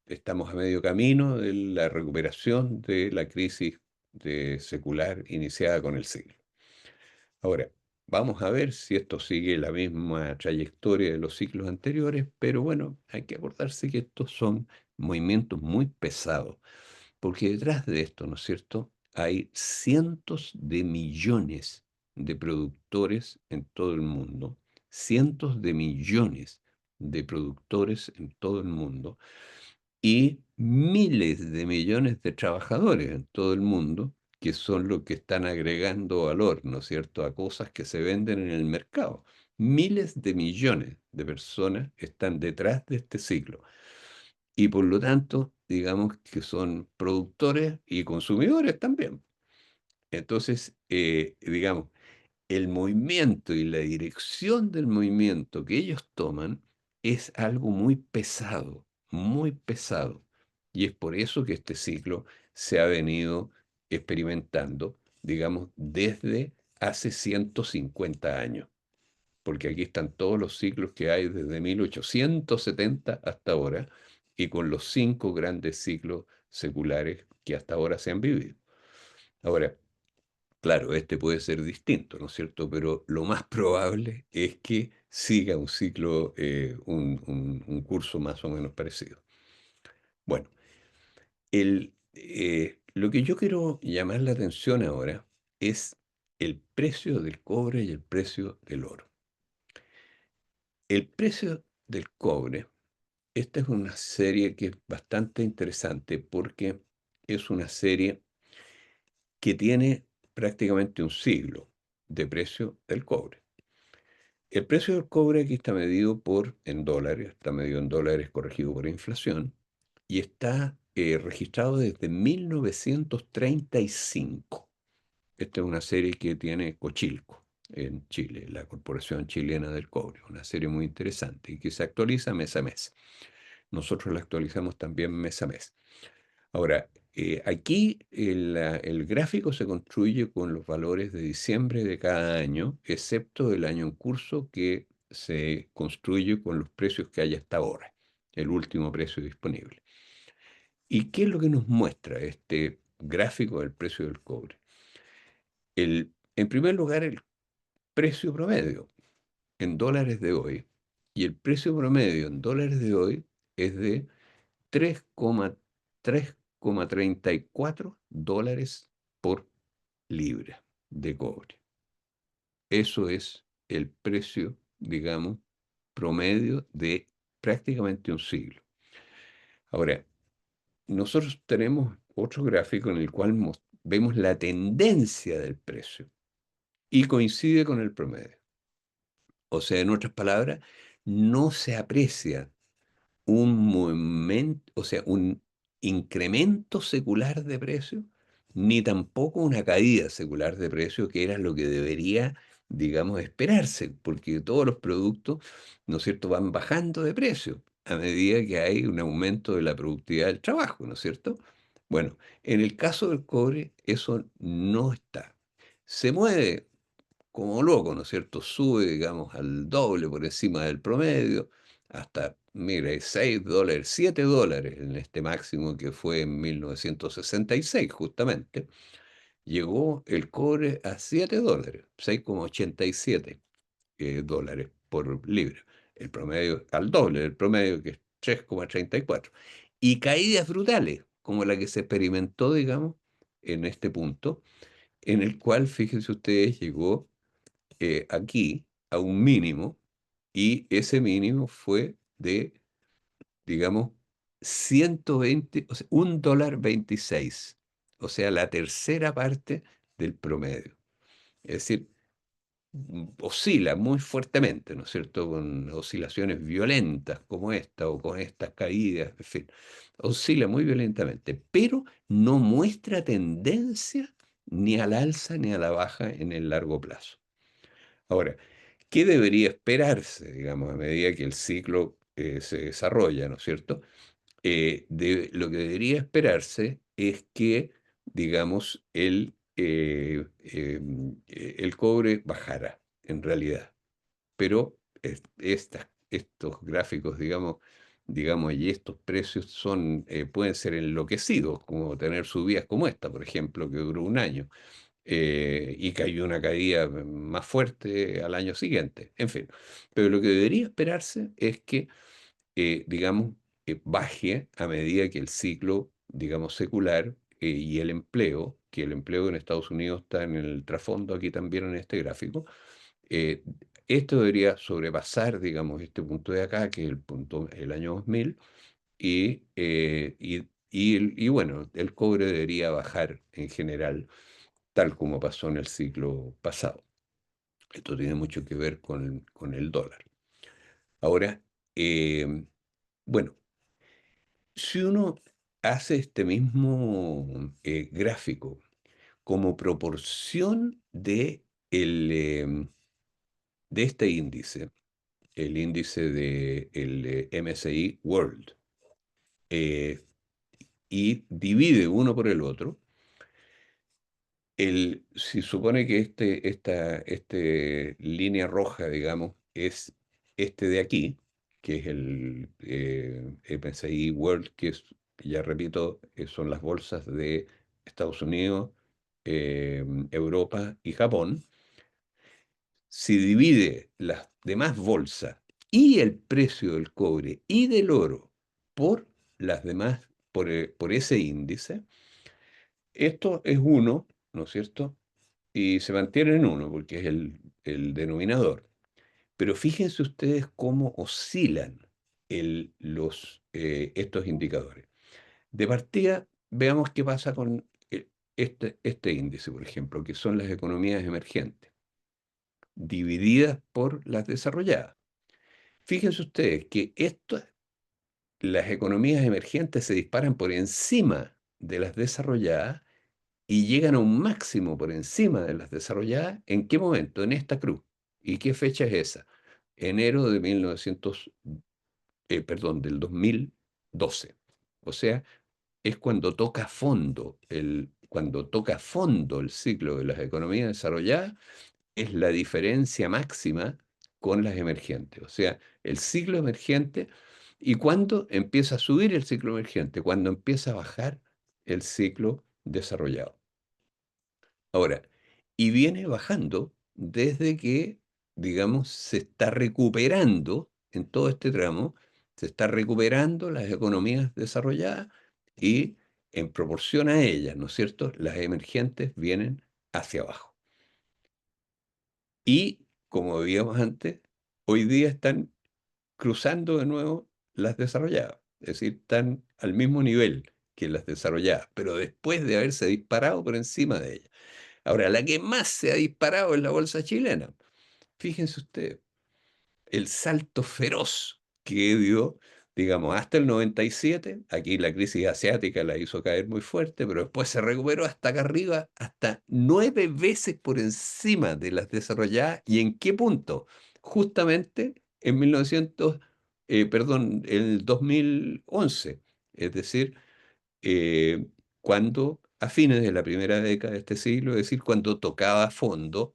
Estamos a medio camino de la recuperación de la crisis secular iniciada con el siglo. Ahora, vamos a ver si esto sigue la misma trayectoria de los ciclos anteriores, pero bueno, hay que acordarse que estos son movimientos muy pesados, porque detrás de esto, ¿no es cierto?, hay cientos de millones de productores en todo el mundo, cientos de millones de productores en todo el mundo y miles de millones de trabajadores en todo el mundo que son los que están agregando valor, ¿no es cierto?, a cosas que se venden en el mercado. Miles de millones de personas están detrás de este ciclo y por lo tanto, digamos que son productores y consumidores también. Entonces, digamos, el movimiento y la dirección del movimiento que ellos toman es algo muy pesado, muy pesado. Y es por eso que este ciclo se ha venido experimentando, digamos, desde hace 150 años, porque aquí están todos los ciclos que hay desde 1870 hasta ahora, y con los 5 grandes ciclos seculares que hasta ahora se han vivido. Ahora, claro, este puede ser distinto, ¿no es cierto? Pero lo más probable es que siga un ciclo, un curso más o menos parecido. Bueno, lo que yo quiero llamar la atención ahora es el precio del cobre y el precio del oro. El precio del cobre, esta es una serie que es bastante interesante porque es una serie que tiene prácticamente un siglo de precio del cobre. El precio del cobre aquí está medido en dólares, está medido en dólares corregido por inflación y está registrado desde 1935. Esta es una serie que tiene Cochilco en Chile, la Corporación Chilena del Cobre, una serie muy interesante y que se actualiza mes a mes. Nosotros la actualizamos también mes a mes. Ahora, aquí el gráfico se construye con los valores de diciembre de cada año, excepto el año en curso que se construye con los precios que hay hasta ahora, el último precio disponible. ¿Y qué es lo que nos muestra este gráfico del precio del cobre? En primer lugar, el precio promedio en dólares de hoy, y el precio promedio en dólares de hoy es de 3,34 dólares por libra de cobre. Eso es el precio, digamos, promedio de prácticamente un siglo. Ahora, nosotros tenemos otro gráfico en el cual vemos la tendencia del precio y coincide con el promedio. O sea, en otras palabras, no se aprecia un momento, o sea, un incremento secular de precio, ni tampoco una caída secular de precio, que era lo que debería, digamos, esperarse, porque todos los productos, ¿no es cierto?, van bajando de precio a medida que hay un aumento de la productividad del trabajo, ¿no es cierto? Bueno, en el caso del cobre, eso no está. Se mueve como loco, ¿no es cierto? Sube, digamos, al doble por encima del promedio, hasta, mire, $6, $7 en este máximo que fue en 1966, justamente. Llegó el cobre a $7, 6,87 dólares por libra. El promedio al doble del promedio, que es 3,34. Y caídas brutales, como la que se experimentó, digamos, en este punto, en el cual, fíjense ustedes, llegó aquí a un mínimo, y ese mínimo fue de, digamos, 120, o sea, $1,26, o sea, la tercera parte del promedio. Es decir, oscila muy fuertemente, ¿no es cierto? Con oscilaciones violentas como esta o con estas caídas, en fin, oscila muy violentamente, pero no muestra tendencia ni al alza ni a la baja en el largo plazo. Ahora, ¿qué debería esperarse, digamos, a medida que el ciclo se desarrolla, ¿no es cierto? Lo que debería esperarse es que, digamos, el cobre bajara, en realidad. Pero estos gráficos, digamos, y estos precios pueden ser enloquecidos, como tener subidas como esta, por ejemplo, que duró un año, y cayó una caída más fuerte al año siguiente. En fin, pero lo que debería esperarse es que, digamos, baje a medida que el ciclo, digamos, secular, y el empleo, que el empleo en Estados Unidos está en el trasfondo aquí también en este gráfico. eh, Esto debería sobrepasar, digamos, este punto de acá, que es el punto, el año 2000, y bueno, el cobre debería bajar en general, tal como pasó en el ciclo pasado. Esto tiene mucho que ver con el dólar. Ahora, eh, bueno, si uno hace este mismo gráfico como proporción de este índice, el índice del MSCI World, eh, y divide uno por el otro, si supone que este línea roja, digamos, es este de aquí, que es el MSCI World, ya repito, son las bolsas de Estados Unidos, Europa y Japón. Si divide las demás bolsas y el precio del cobre y del oro por las demás, por ese índice, esto es uno, ¿no es cierto? Y se mantiene en uno porque es el denominador. Pero fíjense ustedes cómo oscilan estos indicadores. De partida, veamos qué pasa con este índice, por ejemplo, que son las economías emergentes, divididas por las desarrolladas. Fíjense ustedes que las economías emergentes se disparan por encima de las desarrolladas y llegan a un máximo por encima de las desarrolladas. ¿En qué momento? En esta cruz. ¿Y qué fecha es esa? Enero de 2012. O sea, es cuando toca fondo el ciclo de las economías desarrolladas, es la diferencia máxima con las emergentes. O sea, el ciclo emergente, ¿y cuándo empieza a subir el ciclo emergente? Cuando empieza a bajar el ciclo desarrollado. Ahora, y viene bajando desde que, digamos, se está recuperando en todo este tramo, se está recuperando las economías desarrolladas, y en proporción a ellas, ¿no es cierto?, las emergentes vienen hacia abajo. Y, como veíamos antes, hoy día están cruzando de nuevo las desarrolladas, es decir, están al mismo nivel que las desarrolladas, pero después de haberse disparado por encima de ellas. Ahora, la que más se ha disparado es la bolsa chilena. Fíjense ustedes, el salto feroz que dio, digamos, hasta el 97. Aquí la crisis asiática la hizo caer muy fuerte, pero después se recuperó hasta acá arriba, hasta 9 veces por encima de las desarrolladas. ¿Y en qué punto? Justamente en 2011. Es decir, eh, cuando, a fines de la primera década de este siglo, es decir, cuando tocaba fondo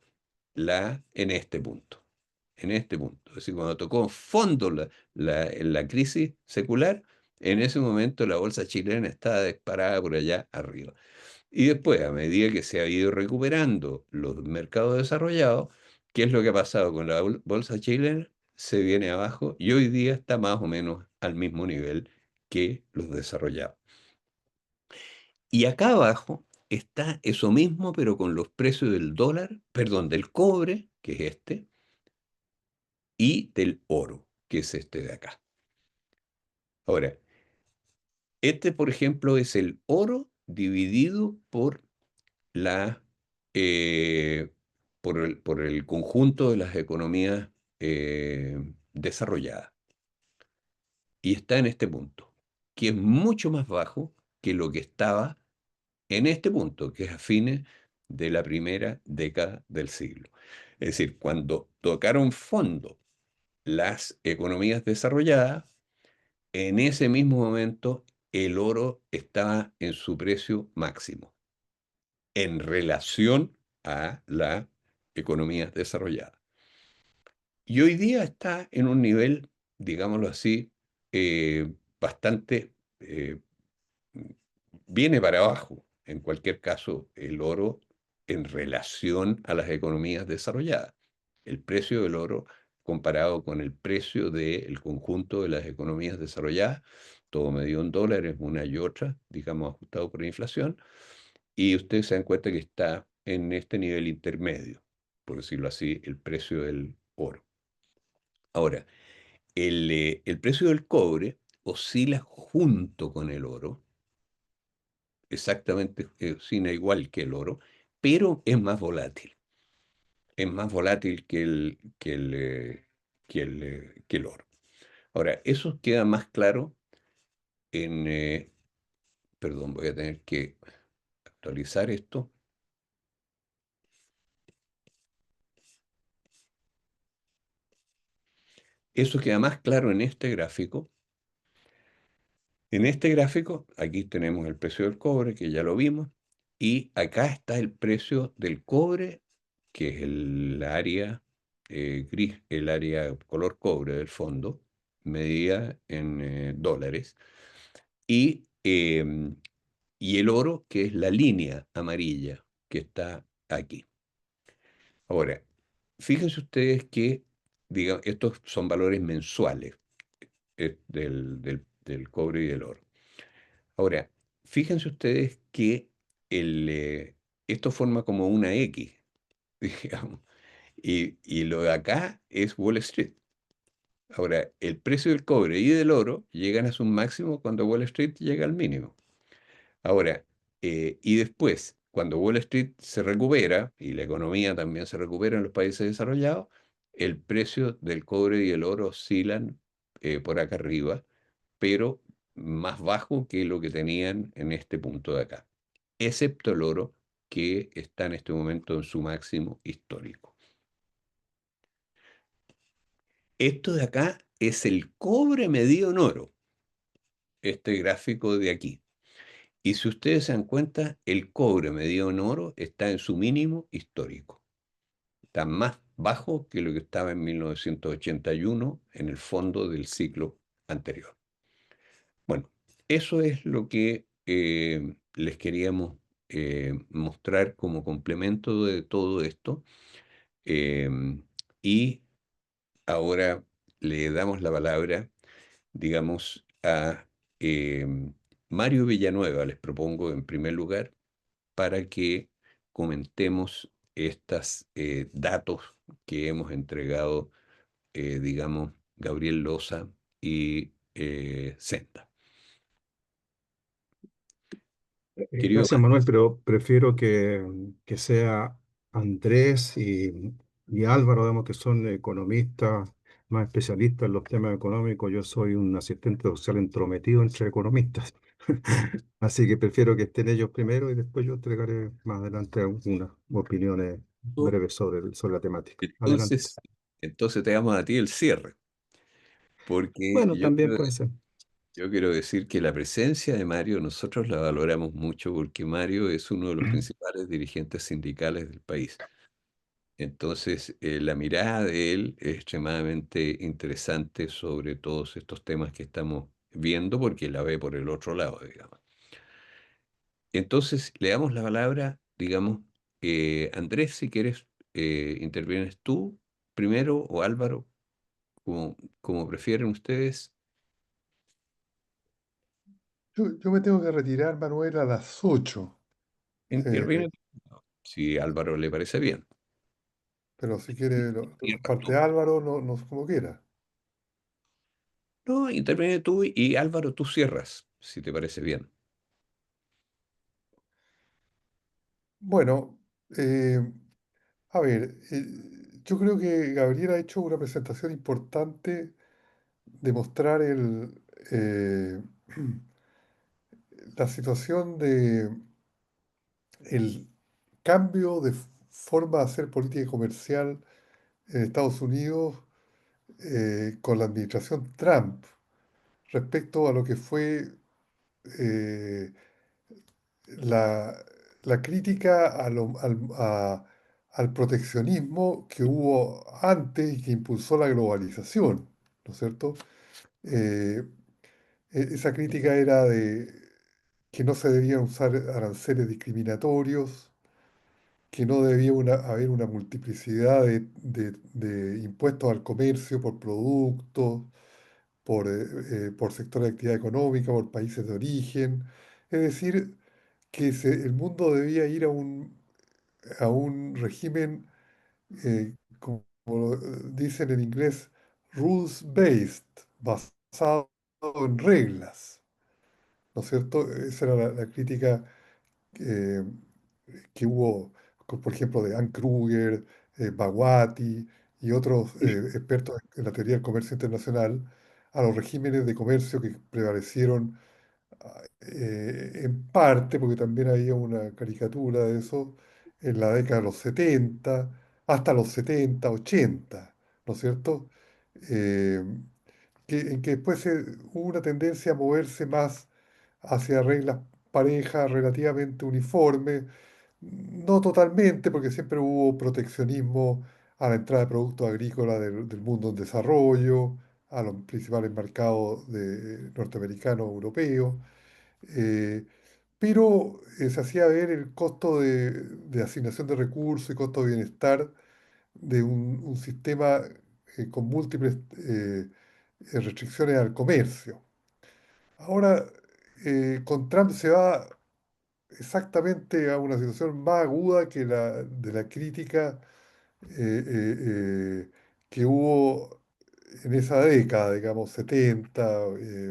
en este punto. En este punto. Es decir, cuando tocó fondo la crisis secular, en ese momento la bolsa chilena estaba disparada por allá arriba. Y después, a medida que se ha ido recuperando los mercados desarrollados, ¿qué es lo que ha pasado con la bolsa chilena? Se viene abajo y hoy día está más o menos al mismo nivel que los desarrollados. Y acá abajo está eso mismo, pero con los precios del dólar, perdón, del cobre, que es este, y del oro, que es este de acá. Ahora, este, por ejemplo, es el oro dividido la, eh, por el conjunto de las economías desarrolladas. Y está en este punto, que es mucho más bajo que lo que estaba en este punto, que es a fines de la primera década del siglo. Es decir, cuando tocaron fondo las economías desarrolladas, en ese mismo momento el oro estaba en su precio máximo en relación a la economía desarrollada. Y hoy día está en un nivel, digámoslo así, bastante, viene para abajo. En cualquier caso, el oro en relación a las economías desarrolladas. El precio del oro comparado con el precio del conjunto de las economías desarrolladas, todo medido en dólares, una y otra, digamos, ajustado por la inflación, y ustedes se dan cuenta que está en este nivel intermedio, por decirlo así, el precio del oro. Ahora, el precio del cobre oscila junto con el oro, exactamente, oscila igual que el oro, pero es más volátil. Es más volátil que el oro. Ahora, eso queda más claro en, perdón, voy a tener que actualizar esto. Eso queda más claro en este gráfico. En este gráfico, aquí tenemos el precio del cobre, que ya lo vimos, y acá está el precio del cobre, que es el área gris, el área color cobre del fondo, medida en dólares, y, y el oro, que es la línea amarilla que está aquí. Ahora, fíjense ustedes que, digamos, estos son valores mensuales del cobre y del oro. Ahora, fíjense ustedes que esto forma como una X, digamos, y lo de acá es Wall Street. Ahora, el precio del cobre y del oro llegan a su máximo cuando Wall Street llega al mínimo. Ahora, y después, cuando Wall Street se recupera y la economía también se recupera en los países desarrollados, el precio del cobre y el oro oscilan por acá arriba, pero más bajo que lo que tenían en este punto de acá, excepto el oro, que está en este momento en su máximo histórico. Esto de acá es el cobre medido en oro, este gráfico de aquí. Y si ustedes se dan cuenta, el cobre medido en oro está en su mínimo histórico. Está más bajo que lo que estaba en 1981 en el fondo del ciclo anterior. Bueno, eso es lo que les queríamos mostrar como complemento de todo esto. Em, y ahora le damos la palabra, digamos, a Mario Villanueva. Les propongo en primer lugar para que comentemos estos datos que hemos entregado, digamos, Gabriel Loza y Senda. Querido Gracias, Mario. Manuel, pero prefiero que sea Andrés y Álvaro, digamos, que son economistas más especialistas en los temas económicos. Yo soy un asistente social entrometido entre economistas. Así que prefiero que estén ellos primero y después yo entregaré más adelante algunas opiniones breves sobre la temática. Adelante. Entonces, entonces te damos a ti el cierre, porque Bueno, yo también quiero, puede ser. Yo quiero decir que la presencia de Mario nosotros la valoramos mucho porque Mario es uno de los principales dirigentes sindicales del país. Entonces, la mirada de él es extremadamente interesante sobre todos estos temas que estamos viendo porque la ve por el otro lado, digamos. Entonces, le damos la palabra, digamos, Andrés, si quieres, intervienes tú primero o Álvaro, como prefieren ustedes. Yo me tengo que retirar, Manuel, a las 8. Interviene tú, si Álvaro le parece bien. Pero si quiere, Cierras parte tú. Álvaro, no, no como quiera. No, interviene tú y Álvaro, tú cierras, si te parece bien. Bueno, eh, a ver, yo creo que Gabriel ha hecho una presentación importante de mostrar eh, la situación de el cambio de forma de hacer política comercial en Estados Unidos con la administración Trump respecto a lo que fue eh, la, la crítica al proteccionismo que hubo antes y que impulsó la globalización, ¿no es cierto? Eh, Esa crítica era de que no se debían usar aranceles discriminatorios, que no debía haber una multiplicidad de impuestos al comercio por productos, por sector de actividad económica, por países de origen. Es decir, que el mundo debía ir a un régimen, como lo dicen en inglés, rules-based, basado en reglas, ¿no es cierto? Esa era la crítica eh, que hubo, por ejemplo, de Ann Kruger, Bhagwati y otros expertos en la teoría del comercio internacional, a los regímenes de comercio que prevalecieron en parte, porque también había una caricatura de eso en la década de los 70 hasta los 70 80, ¿no es cierto? Eh, en que después hubo una tendencia a moverse más hacia reglas parejas relativamente uniformes, no totalmente, porque siempre hubo proteccionismo a la entrada de productos agrícolas del mundo en desarrollo, a los principales mercados norteamericanos, europeos, eh, pero se hacía ver el costo de asignación de recursos y costo de bienestar de un sistema con múltiples restricciones al comercio. Ahora, con Trump se va exactamente a una situación más aguda que la de la crítica que hubo en esa década, digamos, 70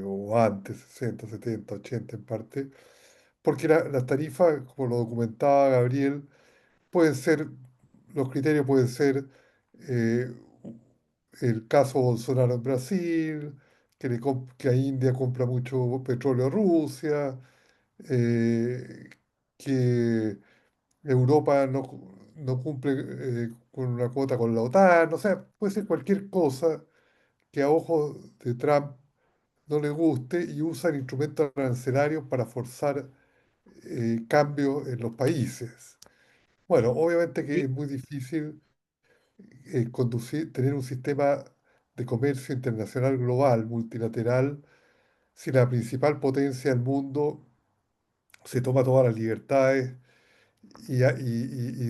o antes, 60 70 80 en parte, porque las tarifas, como lo documentaba Gabriel, pueden ser, los criterios pueden ser eh, el caso Bolsonaro en Brasil, que a India compra mucho petróleo a Rusia, eh, que Europa no cumple con una cuota con la OTAN, o sea, puede ser cualquier cosa que a ojos de Trump no le guste y usan instrumentos arancelarios para forzar cambios en los países. Bueno, obviamente que Sí. es muy difícil tener un sistema de comercio internacional global, multilateral, si la principal potencia del mundo se toma todas las libertades y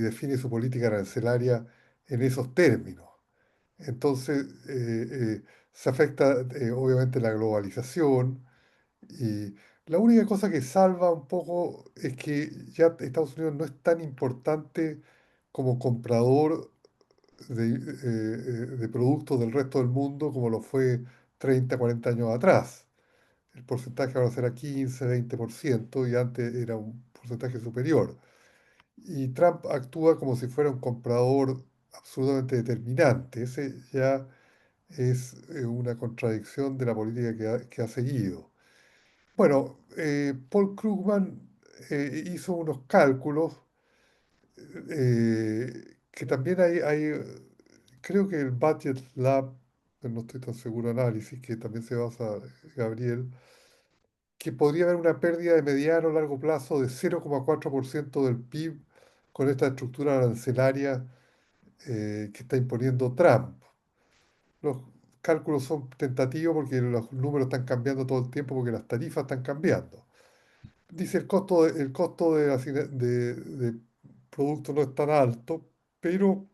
define su política arancelaria en esos términos. Entonces, se afecta obviamente la globalización y la única cosa que salva un poco es que ya Estados Unidos no es tan importante como comprador de productos del resto del mundo como lo fue 30 40 años atrás. El porcentaje ahora será 15 20% y antes era un porcentaje superior. Y Trump actúa como si fuera un comprador absolutamente determinante. Ese ya es una contradicción de la política que ha seguido. Bueno, Paul Krugman hizo unos cálculos que también creo que el Budget Lab, pero no estoy tan seguro, análisis, que también se basa Gabriel, que podría haber una pérdida de mediano o largo plazo de 0,4% del PIB con esta estructura arancelaria que está imponiendo Trump. Los cálculos son tentativos porque los números están cambiando todo el tiempo porque las tarifas están cambiando. Dice el costo de producto no es tan alto, pero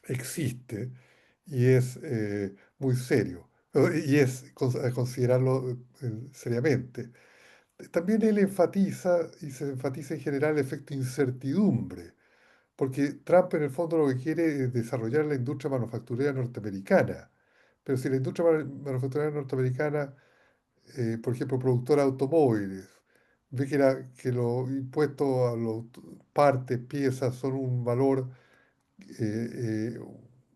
existe y es muy serio. Y es a considerarlo seriamente. También él enfatiza, y se enfatiza en general, el efecto incertidumbre, porque Trump en el fondo lo que quiere es desarrollar la industria manufacturera norteamericana. Pero si la industria manufacturera norteamericana, por ejemplo, productora de automóviles, ve que los impuestos a las partes, piezas, son un valor eh,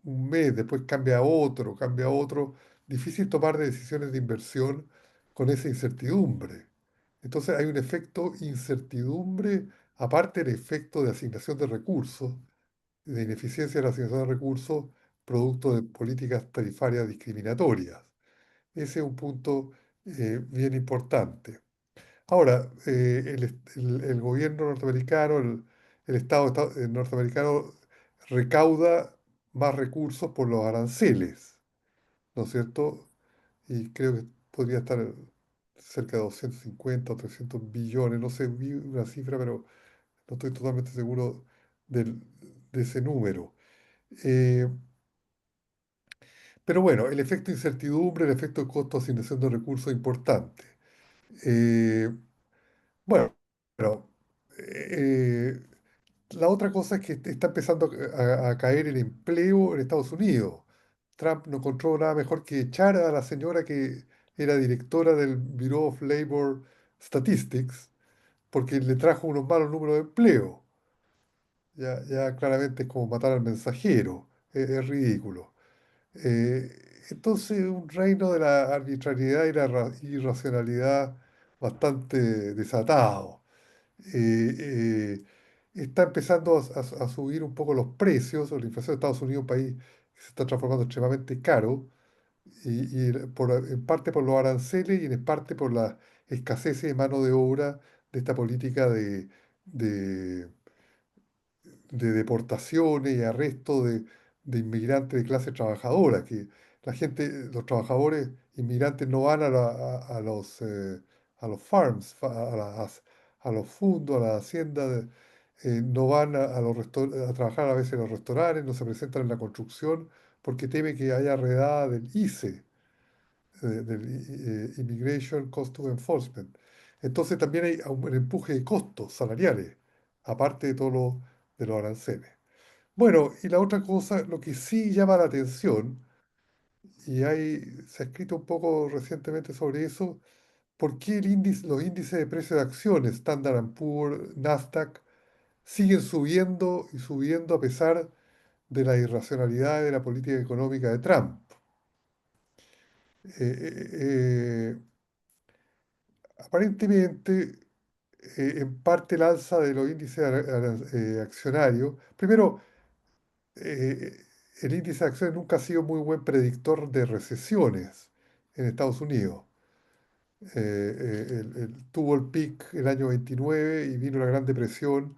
un mes, después cambia a otro, difícil tomar decisiones de inversión con esa incertidumbre. Entonces hay un efecto incertidumbre, aparte del efecto de asignación de recursos, de ineficiencia de la asignación de recursos, producto de políticas tarifarias discriminatorias. Ese es un punto bien importante. Ahora, el gobierno norteamericano, el Estado norteamericano recauda más recursos por los aranceles, ¿no es cierto? Y creo que podría estar cerca de 250 o 300 billones, no sé, vi una cifra, pero no estoy totalmente seguro del- de ese número. Eh, pero bueno, el efecto incertidumbre, el efecto costo de asignación de recursos es importante. Eh, bueno, pero, eh, la otra cosa es que está empezando a caer el empleo en Estados Unidos. Trump no encontró nada mejor que echar a la señora que era directora del Bureau of Labor Statistics porque le trajo unos malos números de empleo. Ya claramente es como matar al mensajero. Es ridículo. Entonces, un reino de la arbitrariedad y la irracionalidad bastante desatado. Está empezando a subir un poco los precios. La inflación de Estados Unidos es un país que se está transformando extremadamente caro, en parte por los aranceles y en parte por la escasez de mano de obra de esta política de de deportaciones y arresto de inmigrantes de clase trabajadora, que la gente, los trabajadores inmigrantes no van a los farms, a los fundos, a la hacienda, no van a trabajar a veces en los restaurantes, no se presentan en la construcción porque teme que haya redada del ICE, del Immigration Cost of Enforcement. Entonces también hay un empuje de costos salariales, aparte de todo lo de los aranceles. Bueno, y la otra cosa, lo que sí llama la atención, se ha escrito un poco recientemente sobre eso, ¿por qué los índices de precios de acciones, Standard Poor's, Nasdaq, siguen subiendo y subiendo a pesar de la irracionalidad de la política económica de Trump? Eh, Aparentemente, en parte el alza de los índices accionarios, primero, eh, el índice de acciones nunca ha sido muy buen predictor de recesiones en Estados Unidos. Tuvo el pic el año 29 y vino la Gran Depresión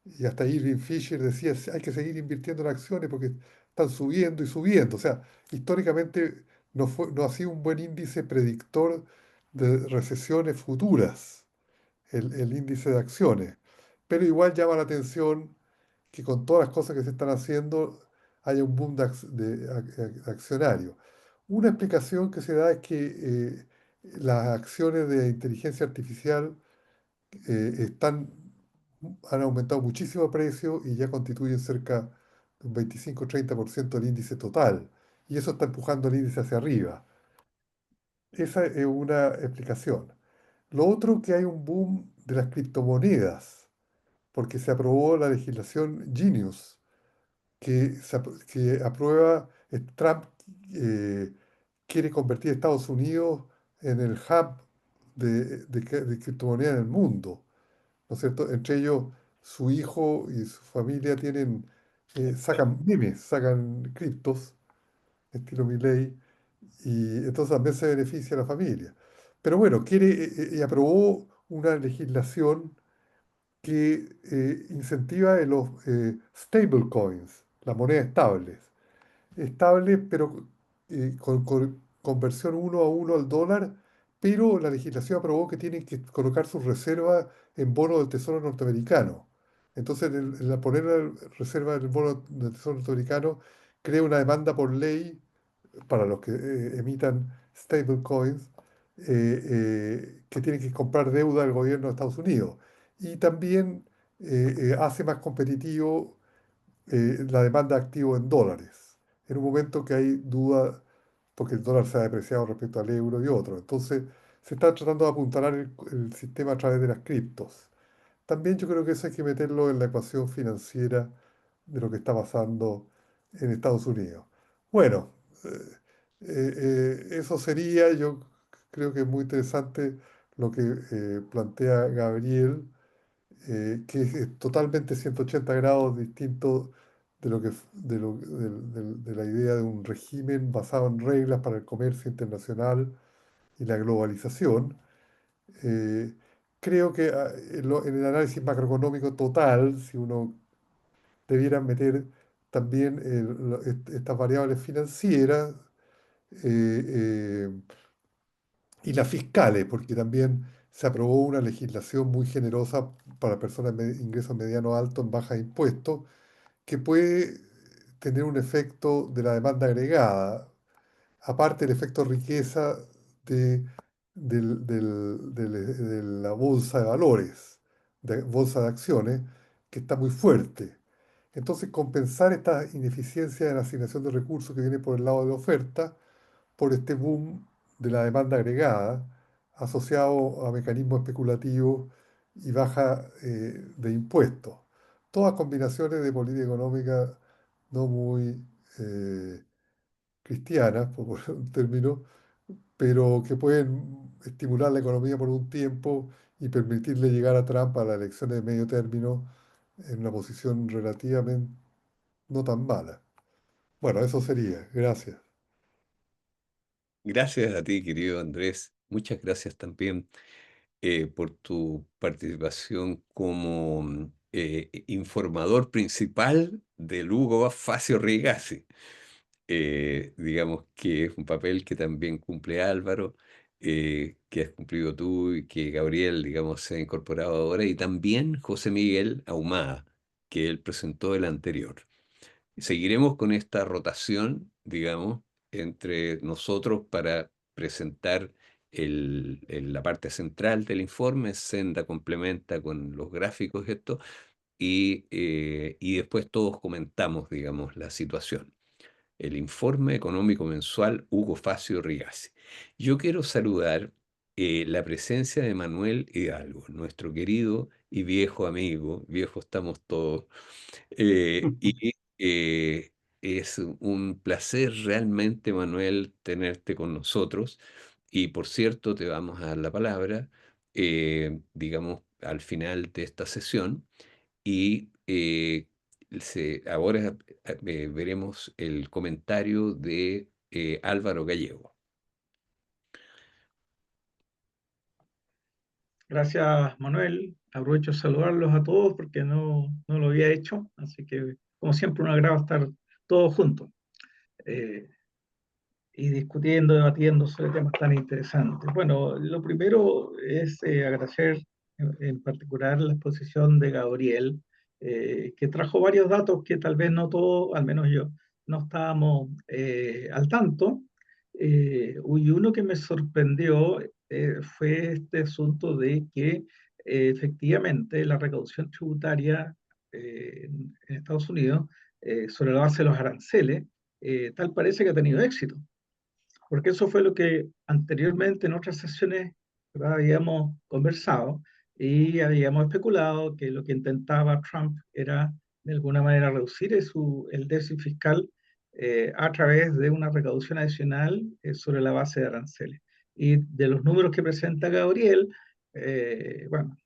y hasta Irving Fisher decía, hay que seguir invirtiendo en acciones porque están subiendo y subiendo". O sea, históricamente no ha sido un buen índice predictor de recesiones futuras, el índice de acciones. Pero igual llama la atención que con todas las cosas que se están haciendo haya un boom de accionarios. Una explicación que se da es que las acciones de inteligencia artificial están, han aumentado muchísimo de precio y ya constituyen cerca de un 25-30% del índice total. Y eso está empujando el índice hacia arriba. Esa es una explicación. Lo otro que hay un boom de las criptomonedas, porque se aprobó la legislación Genius, que aprueba, Trump eh, quiere convertir a Estados Unidos en el hub de criptomonedas en el mundo, ¿no es cierto? Entre ellos, su hijo y su familia sacan memes, sacan criptos, estilo Milley, y entonces también se beneficia a la familia. Pero bueno, quiere y aprobó una legislación que incentiva los stablecoins, las monedas estables, pero con conversión 1 a 1 al dólar, pero la legislación aprobó que tienen que colocar sus reservas en bonos del Tesoro norteamericano. Entonces, el poner la reserva en el bono del Tesoro norteamericano crea una demanda por ley para los que emitan stablecoins, que tienen que comprar deuda del gobierno de Estados Unidos. Y también hace más competitivo la demanda de activos en dólares, en un momento que hay duda, porque el dólar se ha depreciado respecto al euro y otro. Entonces, se está tratando de apuntalar el sistema a través de las criptos. También yo creo que eso hay que meterlo en la ecuación financiera de lo que está pasando en Estados Unidos. Bueno, eso sería, yo creo que es muy interesante lo que plantea Gabriel, que es totalmente 180 grados distinto de lo que, de la idea de un régimen basado en reglas para el comercio internacional y la globalización. Eh, Creo que en el análisis macroeconómico total, si uno debiera meter también estas variables financieras eh, y las fiscales, porque también se aprobó una legislación muy generosa para personas de ingresos medianos altos en baja de impuestos, que puede tener un efecto de la demanda agregada, aparte del efecto riqueza de, de la bolsa de valores, de bolsa de acciones, que está muy fuerte. Entonces, compensar esta ineficiencia en la asignación de recursos que viene por el lado de la oferta, por este boom de la demanda agregada, asociado a mecanismos especulativos y baja de impuestos. Todas combinaciones de política económica no muy cristianas, por poner un término, pero que pueden estimular la economía por un tiempo y permitirle llegar a Trump a las elecciones de medio término en una posición relativamente no tan mala. Bueno, eso sería. Gracias. Gracias a ti, querido Andrés. Muchas gracias también por tu participación como informador principal de Lugo Facio Rigasi. Digamos que es un papel que también cumple Álvaro, que has cumplido tú y que Gabriel, digamos, se ha incorporado ahora, y también José Miguel Ahumada, que él presentó el anterior. Seguiremos con esta rotación, digamos, entre nosotros para presentar la parte central del informe. Senda complementa con los gráficos esto y después todos comentamos, digamos, la situación. El informe económico mensual Hugo Facio Rigasi. Yo quiero saludar la presencia de Manuel Hidalgo, nuestro querido y viejo amigo, viejo estamos todos, y es un placer realmente, Manuel, tenerte con nosotros. Y por cierto, te vamos a dar la palabra, digamos, al final de esta sesión. Y ahora veremos el comentario de Álvaro Gallego. Gracias, Manuel. Aprovecho de saludarlos a todos porque no lo había hecho, así que como siempre un agrado estar todos juntos eh, y discutiendo, debatiendo sobre temas tan interesantes. Bueno, lo primero es agradecer en particular la exposición de Gabriel, que trajo varios datos que tal vez no todos, al menos yo, no estábamos al tanto. Y uno que me sorprendió fue este asunto de que efectivamente la recaudación tributaria en Estados Unidos sobre la base de los aranceles, tal parece que ha tenido éxito, porque eso fue lo que anteriormente en otras sesiones, ¿verdad?, habíamos conversado y habíamos especulado que lo que intentaba Trump era de alguna manera reducir el déficit fiscal a través de una recaudación adicional sobre la base de aranceles. Y de los números que presenta Gabriel, bueno,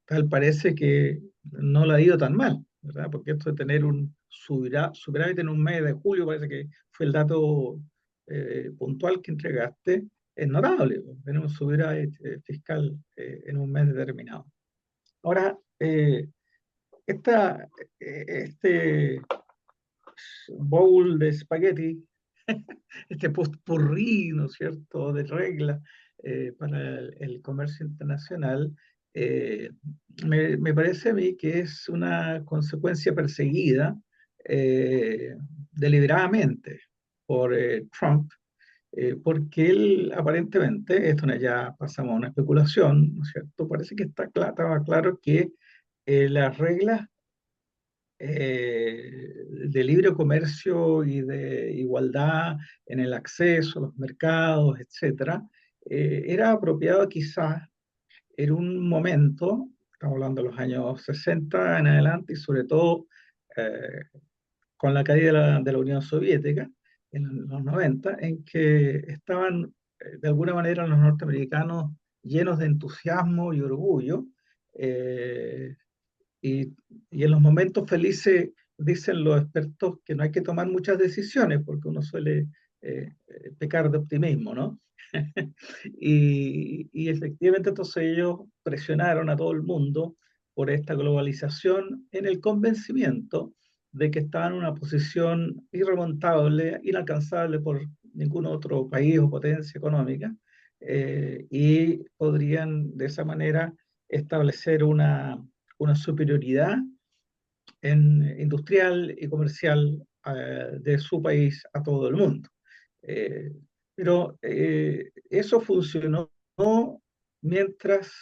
tal parece que no le ha ido tan mal, ¿verdad? Porque esto de tener un superávit en un mes de julio, parece que fue el dato puntual que entregaste, es notable. Tenemos subida fiscal en un mes determinado. Ahora, este bowl de espagueti, este potpourri, ¿no es cierto?, de reglas para el comercio internacional, me parece a mí que es una consecuencia perseguida deliberadamente por Trump, porque él aparentemente, esto ya pasamos a una especulación, ¿no es cierto? Parece que estaba claro que las reglas de libre comercio y de igualdad en el acceso a los mercados, etcétera, era apropiado quizás en un momento, estamos hablando de los años 60 en adelante y sobre todo eh, con la caída de la Unión Soviética en los 90, en que estaban de alguna manera los norteamericanos llenos de entusiasmo y orgullo, eh, y, y en los momentos felices dicen los expertos que no hay que tomar muchas decisiones porque uno suele pecar de optimismo, ¿no? Y efectivamente entonces ellos presionaron a todo el mundo por esta globalización en el convencimiento de que estaban en una posición irremontable, inalcanzable por ningún otro país o potencia económica, y podrían de esa manera establecer una superioridad industrial y comercial de su país a todo el mundo. Eh, pero eso funcionó mientras,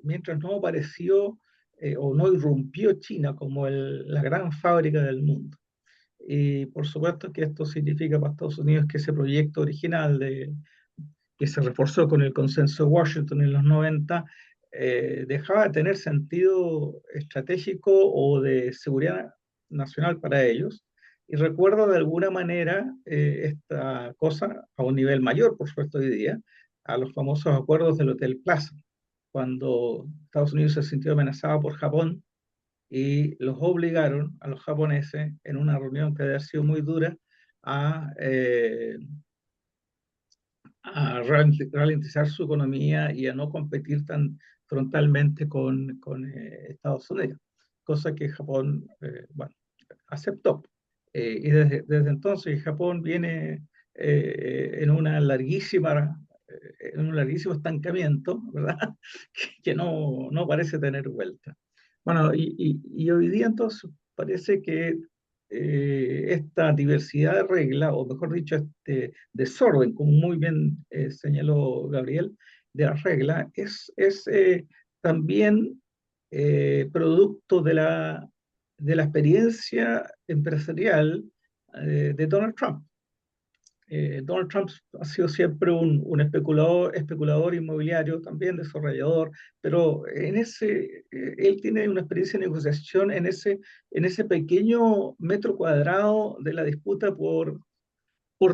mientras no apareció o no irrumpió China como la gran fábrica del mundo. Y por supuesto que esto significa para Estados Unidos que ese proyecto original que se reforzó con el consenso de Washington en los 90, dejaba de tener sentido estratégico o de seguridad nacional para ellos. Y recuerdo de alguna manera esta cosa a un nivel mayor, por supuesto, hoy día, a los famosos acuerdos del Hotel Plaza, cuando Estados Unidos se sintió amenazado por Japón y los obligaron a los japoneses en una reunión que debe haber sido muy dura a ralentizar su economía y a no competir tan frontalmente con Estados Unidos, cosa que Japón, bueno, aceptó. Y desde entonces Japón viene en un larguísimo estancamiento, ¿verdad? Que no parece tener vuelta. Bueno, y hoy día entonces parece que esta diversidad de reglas, o mejor dicho, este desorden, como muy bien señaló Gabriel, de las reglas, es también producto de la experiencia empresarial de Donald Trump. Donald Trump ha sido siempre un especulador inmobiliario, también desarrollador, pero él tiene una experiencia de negociación en ese pequeño metro cuadrado de la disputa por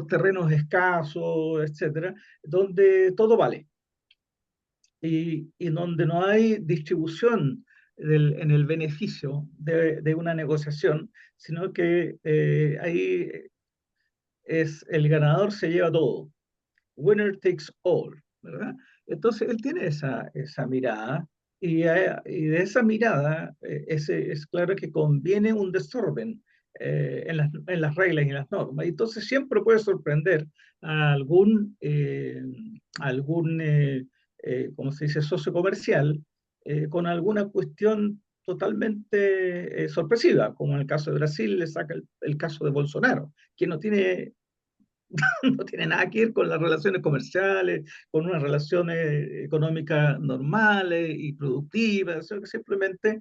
terrenos escasos, etcétera, donde todo vale y donde no hay distribución en el beneficio de una negociación, sino que ahí es el ganador se lleva todo. Winner takes all, ¿verdad? Entonces él tiene esa mirada y de esa mirada es claro que conviene un desorden en las reglas y en las normas. Y entonces siempre puede sorprender a ¿cómo se dice?, socio comercial con alguna cuestión totalmente sorpresiva, como en el caso de Brasil le saca el caso de Bolsonaro, que no tiene no tiene nada que ver con las relaciones comerciales, con unas relaciones económicas normales y productivas, sino que simplemente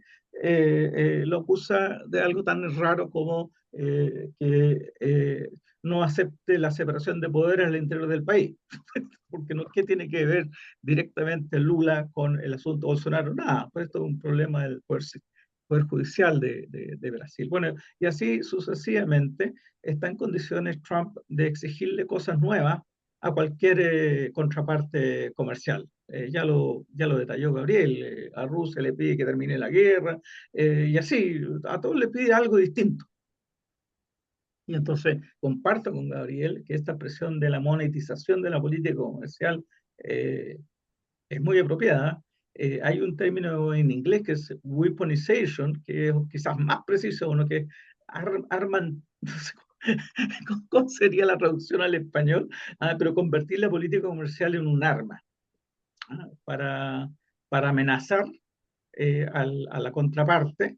lo acusa de algo tan raro como que no acepte la separación de poderes al interior del país. Porque no, ¿qué tiene que ver directamente Lula con el asunto Bolsonaro? Nada, pues esto es un problema del poder judicial de Brasil. Bueno, y así sucesivamente está en condiciones Trump de exigirle cosas nuevas a cualquier contraparte comercial. Ya lo detalló Gabriel, a Rusia le pide que termine la guerra, y así, a todos le pide algo distinto. Y entonces comparto con Gabriel que esta presión de la monetización de la política comercial eh, es muy apropiada. Hay un término en inglés que es weaponization, que es quizás más preciso, uno que arman, no sé cómo sería la traducción al español, pero convertir la política comercial en un arma para, para amenazar a la contraparte,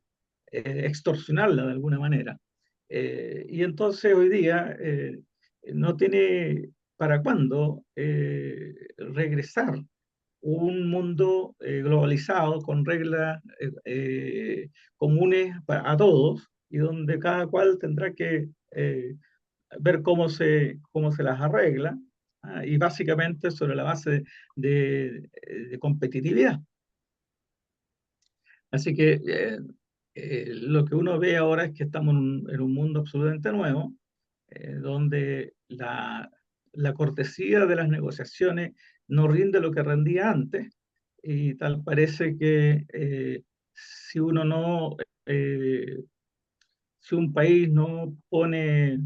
extorsionarla de alguna manera. Y entonces hoy día no tiene para cuándo regresar un mundo globalizado con reglas comunes a todos y donde cada cual tendrá que ver cómo se las arregla, y básicamente sobre la base de competitividad. Así que lo que uno ve ahora es que estamos en un mundo absolutamente nuevo, donde la cortesía de las negociaciones no rinde lo que rendía antes, y tal parece que si uno no, si un país no pone,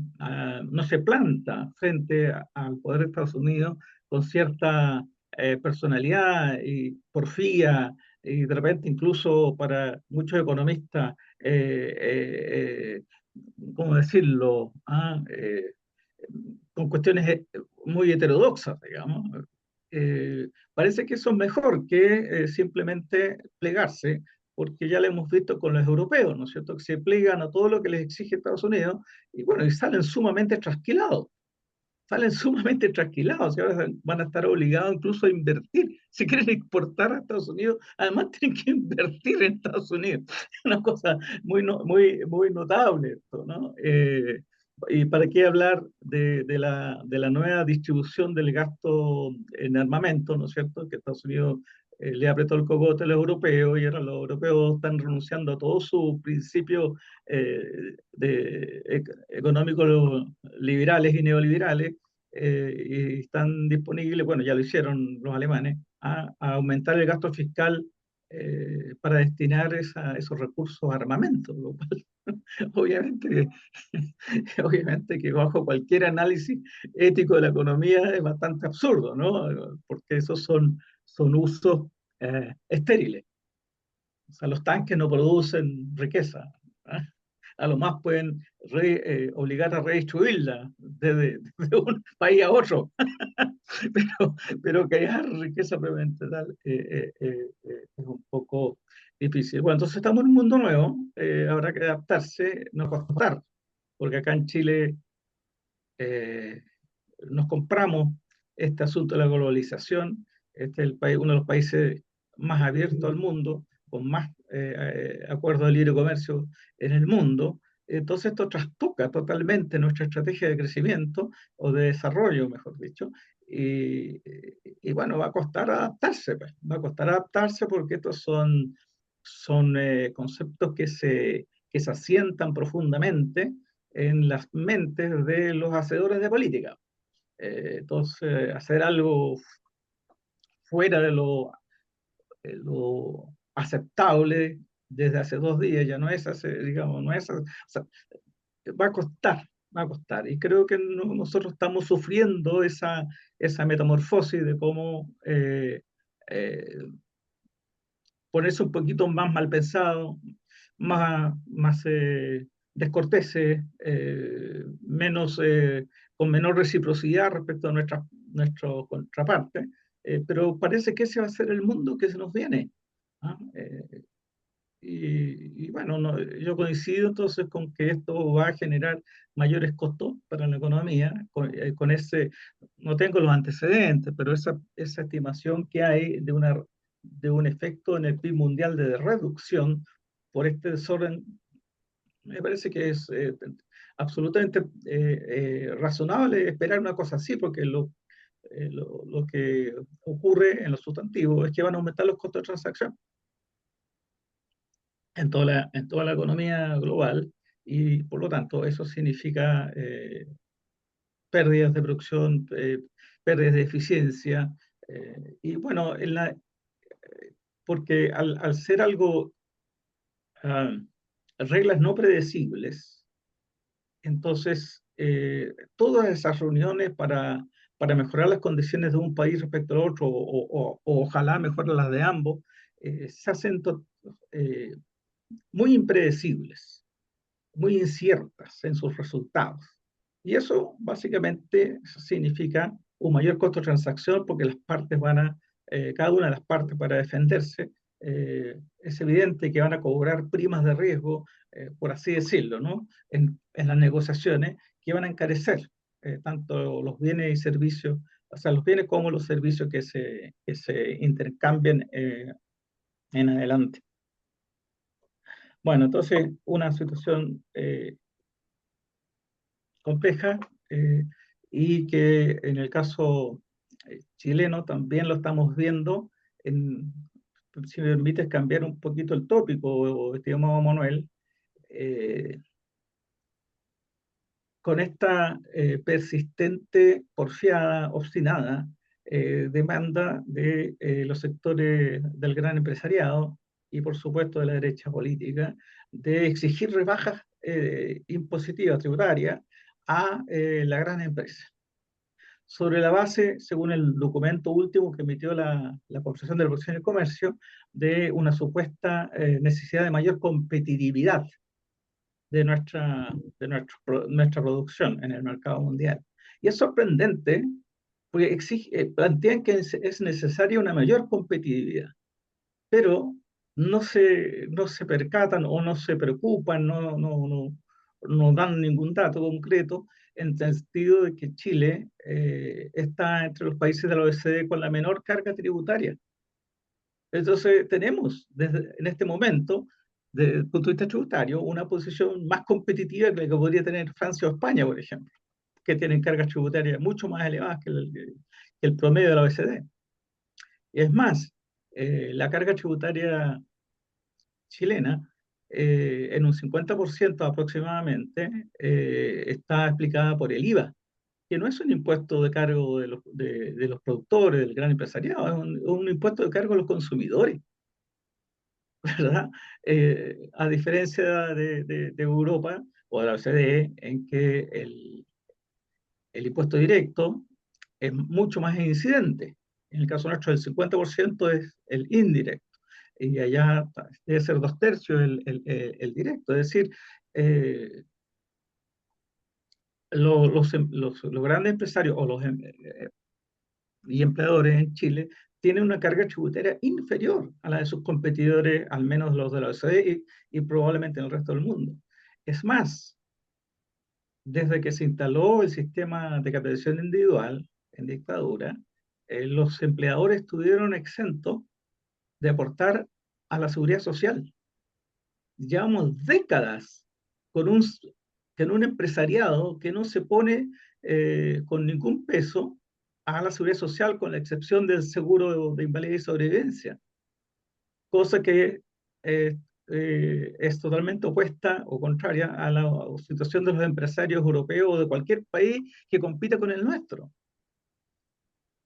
no se planta frente al poder de Estados Unidos con cierta personalidad y porfía, y de repente incluso para muchos economistas, ¿cómo decirlo? Con cuestiones muy heterodoxas, digamos. Parece que eso es mejor que simplemente plegarse, porque ya lo hemos visto con los europeos, ¿no es cierto?, que se plegan a todo lo que les exige Estados Unidos, y bueno, y salen sumamente trasquilados, y ahora van a estar obligados incluso a invertir. Si quieren exportar a Estados Unidos, además tienen que invertir en Estados Unidos. Es una cosa muy notable esto, ¿no? Y para qué hablar de la nueva distribución del gasto en armamento, ¿no es cierto? Que Estados Unidos le apretó el cogote a los europeos, y ahora los europeos están renunciando a todos sus principios económicos liberales y neoliberales, y están disponibles, bueno, ya lo hicieron los alemanes, a aumentar el gasto fiscal para destinar esos recursos a armamento, lo cual obviamente que, obviamente que bajo cualquier análisis ético de la economía es bastante absurdo, ¿no? Porque esos son usos estériles. O sea, los tanques no producen riqueza. ¿Ah? A lo más pueden obligar a redistribuirla de un país a otro, pero crear riqueza previamente tal es un poco difícil. Bueno, entonces estamos en un mundo nuevo, habrá que adaptarse, no costar, porque acá en Chile eh, nos compramos este asunto de la globalización. Este es el país, uno de los países más abiertos al mundo, con más acuerdos de libre comercio en el mundo. Entonces esto trastoca totalmente nuestra estrategia de crecimiento o de desarrollo, mejor dicho, y bueno, va a costar adaptarse, pues. Va a costar adaptarse porque estos son conceptos que se asientan profundamente en las mentes de los hacedores de política. Entonces, hacer algo fuera de lo aceptable desde hace 2 días ya no es, digamos, no es, o sea, va a costar. Y creo que nosotros estamos sufriendo esa metamorfosis de cómo eh, ponerse un poquito más mal pensado, más descorteses, con menor reciprocidad respecto a nuestra contraparte, pero parece que ese va a ser el mundo que se nos viene. ¿Ah? Y bueno, yo coincido entonces con que esto va a generar mayores costos para la economía, con ese, no tengo los antecedentes, pero esa estimación que hay de un efecto en el PIB mundial de reducción por este desorden, me parece que es absolutamente razonable esperar una cosa así, porque lo que ocurre en los sustantivos es que van a aumentar los costos de transacción en toda la economía global, y por lo tanto eso significa pérdidas de producción, pérdidas de eficiencia, y bueno, porque al ser algo, ah, reglas no predecibles, Entonces, todas esas reuniones para mejorar las condiciones de un país respecto al otro, o ojalá mejorar las de ambos, se hacen muy impredecibles, muy inciertas en sus resultados. Y eso básicamente significa un mayor costo de transacción porque las partes cada una de las partes para defenderse, es evidente que van a cobrar primas de riesgo, por así decirlo, ¿no? En las negociaciones que van a encarecer tanto los bienes y servicios, o sea, los bienes como los servicios que se intercambien en adelante. Bueno, entonces una situación compleja, y que en el caso chileno también lo estamos viendo. Si me permites cambiar un poquito el tópico, estimado Manuel, eh, con esta persistente, porfiada, obstinada demanda de los sectores del gran empresariado y por supuesto de la derecha política, de exigir rebajas impositivas, tributarias, a la gran empresa. Sobre la base, según el documento último que emitió la Comisión de la Producción y el Comercio, de una supuesta necesidad de mayor competitividad de nuestra producción en el mercado mundial. Y es sorprendente porque plantean que es necesaria una mayor competitividad, pero no se percatan o no se preocupan, no dan ningún dato concreto en el sentido de que Chile está entre los países de la OECD con la menor carga tributaria. Entonces tenemos en este momento, desde el punto de vista tributario, una posición más competitiva que la que podría tener Francia o España, por ejemplo, que tienen cargas tributarias mucho más elevadas que el promedio de la OECD. Y es más, la carga tributaria chilena, en un 50% aproximadamente, está explicada por el IVA, que no es un impuesto de cargo de los productores, del gran empresariado, es un impuesto de cargo de los consumidores, ¿verdad? A diferencia de Europa o de la OCDE, en que el impuesto directo es mucho más incidente. En el caso nuestro, el 50% es el indirecto. Y allá debe ser 2/3 el directo. Es decir, los grandes empresarios o y empleadores en Chile tienen una carga tributaria inferior a la de sus competidores, al menos los de la OCDE y probablemente en el resto del mundo. Es más, desde que se instaló el sistema de capitalización individual en dictadura, los empleadores estuvieron exentos de aportar a la seguridad social. Llevamos décadas con un empresariado que no se pone con ningún peso a la seguridad social, con la excepción del seguro de invalidez y sobrevivencia, cosa que es totalmente opuesta o contraria a la situación de los empresarios europeos o de cualquier país que compita con el nuestro,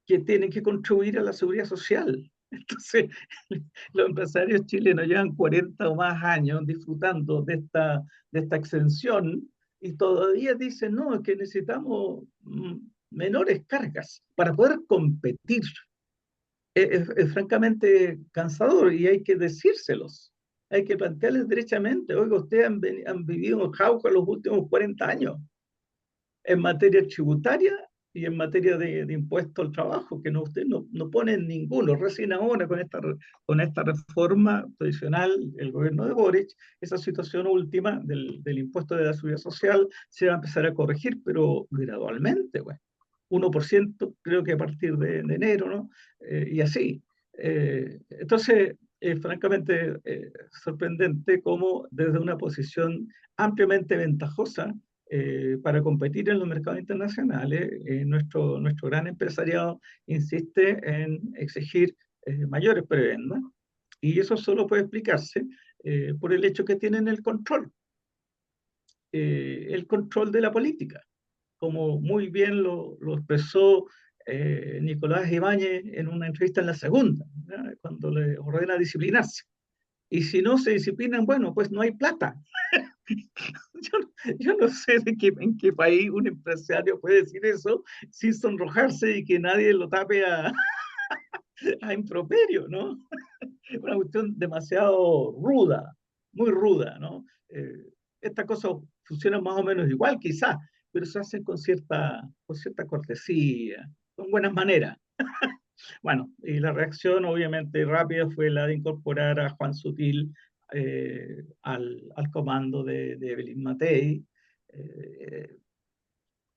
que tienen que contribuir a la seguridad social. Entonces, los empresarios chilenos llevan 40 o más años disfrutando de esta exención y todavía dicen, no, es que necesitamos menores cargas para poder competir. Es francamente cansador y hay que decírselos. Hay que plantearles derechamente, oiga, ustedes han vivido en jauja los últimos 40 años en materia tributaria y en materia de impuesto al trabajo, que ustedes no ponen ninguno. Recién ahora con esta reforma tradicional, el gobierno de Boric, esa situación última del impuesto de la seguridad social se va a empezar a corregir, pero gradualmente, pues. 1% creo que a partir de enero, ¿no? Y así. Entonces, francamente sorprendente cómo desde una posición ampliamente ventajosa para competir en los mercados internacionales, nuestro gran empresariado insiste en exigir mayores prebendas, y eso solo puede explicarse por el hecho que tienen el control de la política, como muy bien lo expresó Nicolás Ibáñez en una entrevista en La Segunda, ¿verdad? Cuando le ordena disciplinarse. y si no se disciplinan, bueno, pues no hay plata. Yo no sé en qué país un empresario puede decir eso sin sonrojarse y que nadie lo tape a improperio, ¿no? Una cuestión demasiado ruda, muy ruda, ¿no? Estas cosas funcionan más o menos igual, quizás, pero se hacen con cierta cortesía, con buenas maneras. Bueno, y la reacción obviamente rápida fue la de incorporar a Juan Sutil al comando de Evelyn Matei. Eh,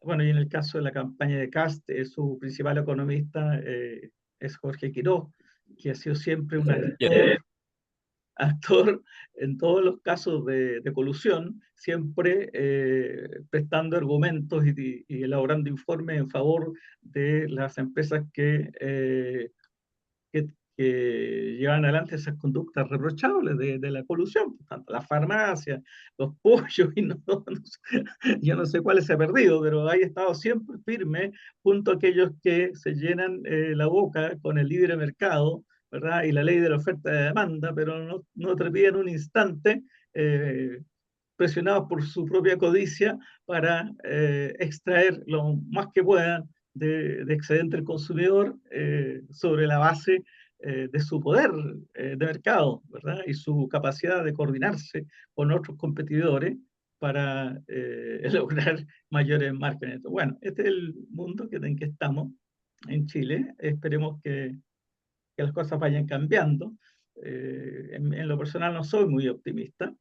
bueno, y en el caso de la campaña de Cast, su principal economista es Jorge Quiroz, que ha sido siempre un actor en todos los casos de colusión, siempre prestando argumentos y elaborando informes en favor de las empresas que llevan adelante esas conductas reprochables de la colusión, tanto las farmacias, los pollos, y yo no sé cuáles se ha perdido, pero ha estado siempre firme junto a aquellos que se llenan la boca con el libre mercado, ¿verdad? Y la ley de la oferta y de demanda, pero no atrevían un instante, presionados por su propia codicia, para extraer lo más que puedan de excedente del consumidor sobre la base de su poder de mercado, ¿verdad? Y su capacidad de coordinarse con otros competidores para lograr mayores márgenes. Bueno, este es el mundo en que estamos en Chile. Esperemos que las cosas vayan cambiando. En lo personal no soy muy optimista,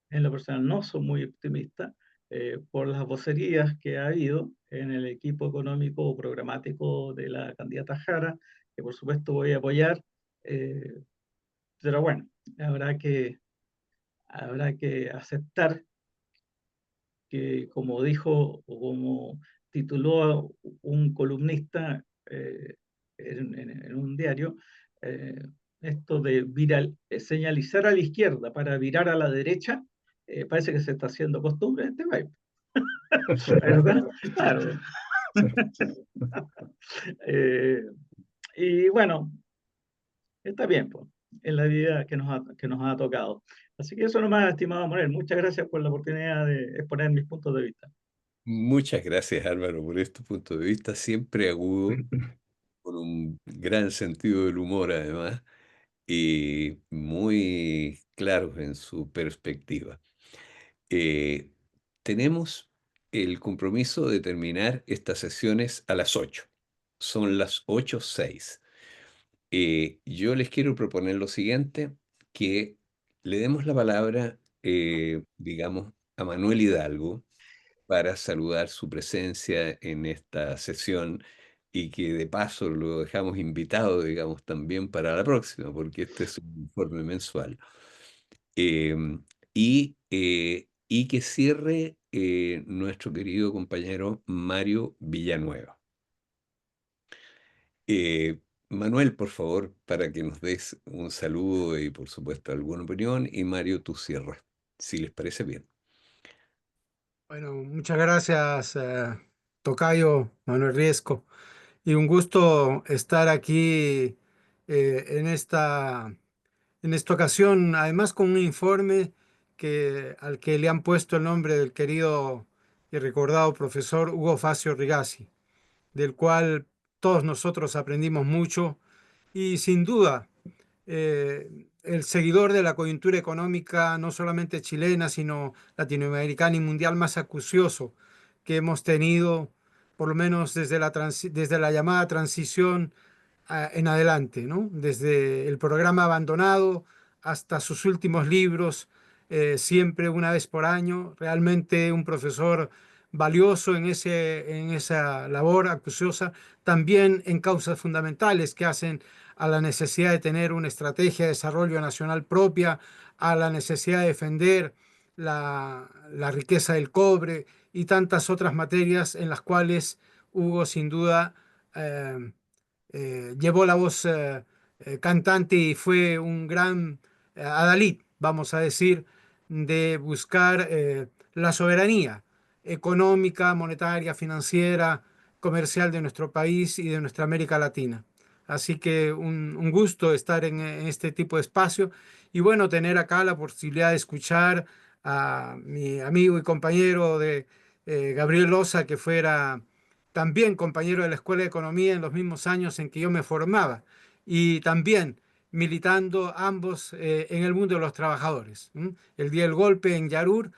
en lo personal no soy muy optimista por las vocerías que ha habido en el equipo económico programático de la candidata Jara, que por supuesto voy a apoyar, eh, pero bueno, habrá que, habrá que aceptar que, como dijo o como tituló un columnista en un diario, eh, esto de señalizar a la izquierda para virar a la derecha, parece que se está haciendo costumbre en este país. ¿Verdad? Claro. Eh, y bueno, está bien, pues, en la vida que nos ha tocado. Así que eso nomás, estimado Morel. Muchas gracias por la oportunidad de exponer mis puntos de vista. Muchas gracias, Álvaro, por este punto de vista, siempre agudo, con un gran sentido del humor además, y muy claros en su perspectiva. Eh, Tenemos el compromiso de terminar estas sesiones a las 8. Son las 8:06. Yo les quiero proponer lo siguiente, que le demos la palabra, digamos, a Manuel Hidalgo para saludar su presencia en esta sesión y que de paso lo dejamos invitado, digamos, también para la próxima, porque este es un informe mensual. Y que cierre nuestro querido compañero Mario Villanueva. Eh, Manuel, por favor, para que nos des un saludo y por supuesto alguna opinión, y Mario, tú cierras, si les parece bien. Bueno, muchas gracias, Tocayo Manuel Riesco. Y un gusto estar aquí en esta ocasión, además con un informe al que le han puesto el nombre del querido y recordado profesor Hugo Facio Rigasi, del cual todos nosotros aprendimos mucho y sin duda el seguidor de la coyuntura económica, no solamente chilena, sino latinoamericana y mundial más acucioso que hemos tenido, por lo menos desde la llamada transición en adelante, ¿no? Desde el programa abandonado hasta sus últimos libros, siempre una vez por año, realmente un profesor valioso en esa labor acuciosa, también en causas fundamentales que hacen a la necesidad de tener una estrategia de desarrollo nacional propia, a la necesidad de defender la riqueza del cobre y tantas otras materias en las cuales Hugo sin duda llevó la voz cantante y fue un gran adalid, vamos a decir, de buscar la soberanía económica, monetaria, financiera, comercial de nuestro país y de nuestra América Latina. Así que un gusto estar en este tipo de espacio y bueno, tener acá la posibilidad de escuchar a mi amigo y compañero de Gabriel Loza, que fuera también compañero de la Escuela de Economía en los mismos años en que yo me formaba y también militando ambos en el mundo de los trabajadores. El día del golpe en Yarur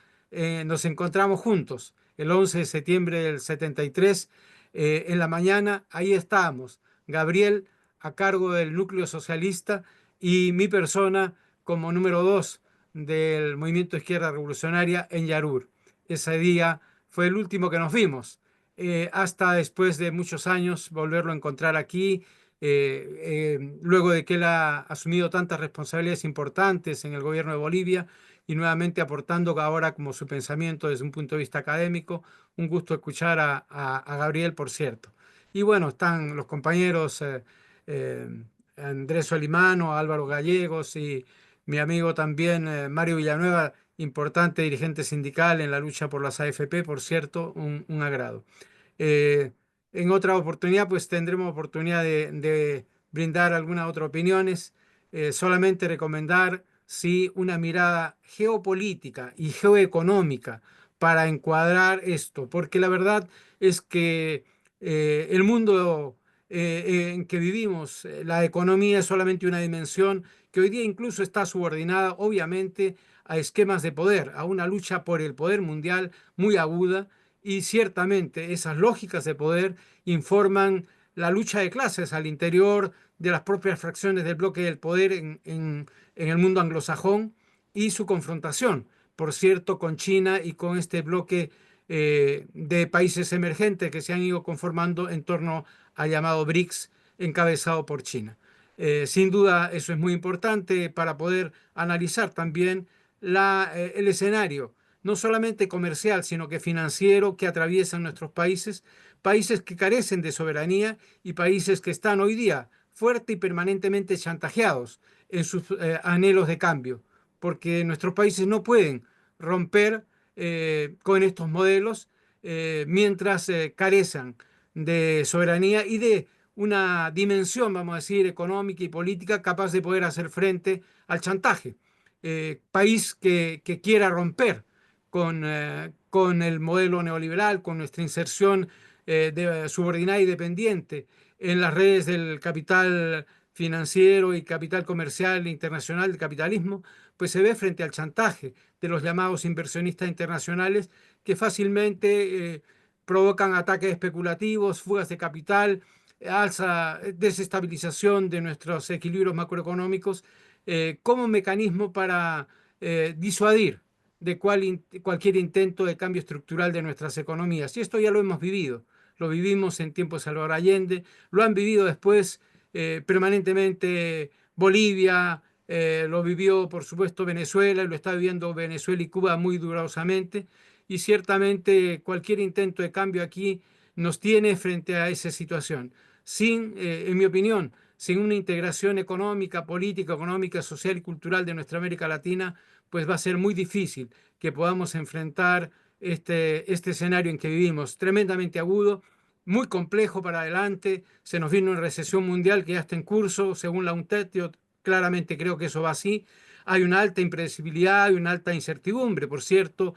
nos encontramos juntos, el 11 de septiembre del 73, en la mañana, ahí estábamos, Gabriel a cargo del núcleo socialista y mi persona como número 2 del movimiento Izquierda Revolucionaria en Yarur. Ese día fue el último que nos vimos, hasta después de muchos años volverlo a encontrar aquí, luego de que él ha asumido tantas responsabilidades importantes en el gobierno de Bolivia y nuevamente aportando ahora como su pensamiento desde un punto de vista académico. Un gusto escuchar a Gabriel, por cierto. Y bueno, están los compañeros eh, Andrés Solimano, Álvaro Gallegos y mi amigo también Mario Villanueva, importante dirigente sindical en la lucha por las AFP, por cierto, un agrado. Eh, en otra oportunidad, pues tendremos oportunidad de brindar algunas otras opiniones. Solamente recomendar, sí, una mirada geopolítica y geoeconómica para encuadrar esto, porque la verdad es que el mundo en que vivimos, la economía es solamente una dimensión que hoy día incluso está subordinada, obviamente, a esquemas de poder, a una lucha por el poder mundial muy aguda y ciertamente esas lógicas de poder informan la lucha de clases al interior de las propias fracciones del bloque del poder en el mundo anglosajón y su confrontación, por cierto, con China y con este bloque de países emergentes que se han ido conformando en torno al llamado BRICS, encabezado por China. Sin duda, eso es muy importante para poder analizar también el escenario no solamente comercial, sino que financiero que atraviesan nuestros países, países que carecen de soberanía y países que están hoy día fuerte y permanentemente chantajeados en sus anhelos de cambio, porque nuestros países no pueden romper con estos modelos mientras carecen de soberanía y de una dimensión, vamos a decir, económica y política capaz de poder hacer frente al chantaje. País que quiera romper con el modelo neoliberal, con nuestra inserción subordinada y dependiente en las redes del capital financiero y capital comercial internacional del capitalismo, pues se ve frente al chantaje de los llamados inversionistas internacionales que fácilmente provocan ataques especulativos, fugas de capital, alza, desestabilización de nuestros equilibrios macroeconómicos como mecanismo para disuadir de cualquier intento de cambio estructural de nuestras economías. Y esto ya lo hemos vivido. Lo vivimos en tiempos de Salvador Allende, lo han vivido después permanentemente Bolivia, lo vivió por supuesto Venezuela y lo está viviendo Venezuela y Cuba muy dolorosamente. Y ciertamente cualquier intento de cambio aquí nos tiene frente a esa situación. Sin, en mi opinión, sin una integración económica, política, económica, social y cultural de nuestra América Latina, pues va a ser muy difícil que podamos enfrentar este escenario en que vivimos, tremendamente agudo, muy complejo para adelante. Se nos viene una recesión mundial que ya está en curso, según la UNTAD. Yo claramente creo que eso va así. Hay una alta impredecibilidad, hay una alta incertidumbre, por cierto,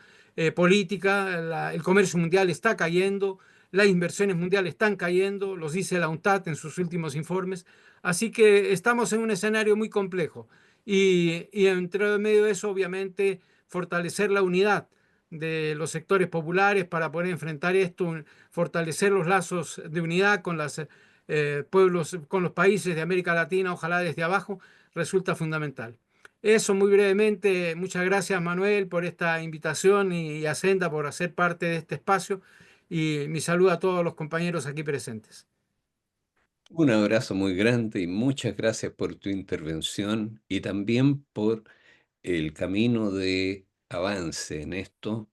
política. El comercio mundial está cayendo, las inversiones mundiales están cayendo, los dice la UNTAD en sus últimos informes. Así que estamos en un escenario muy complejo. Y entre medio de eso, obviamente, fortalecer la unidad de los sectores populares para poder enfrentar esto, fortalecer los lazos de unidad con los pueblos, con los países de América Latina, ojalá desde abajo, resulta fundamental. Eso muy brevemente. Muchas gracias, Manuel, por esta invitación y a Senda por hacer parte de este espacio. Y mi saludo a todos los compañeros aquí presentes. Un abrazo muy grande y muchas gracias por tu intervención y también por el camino de avance en esto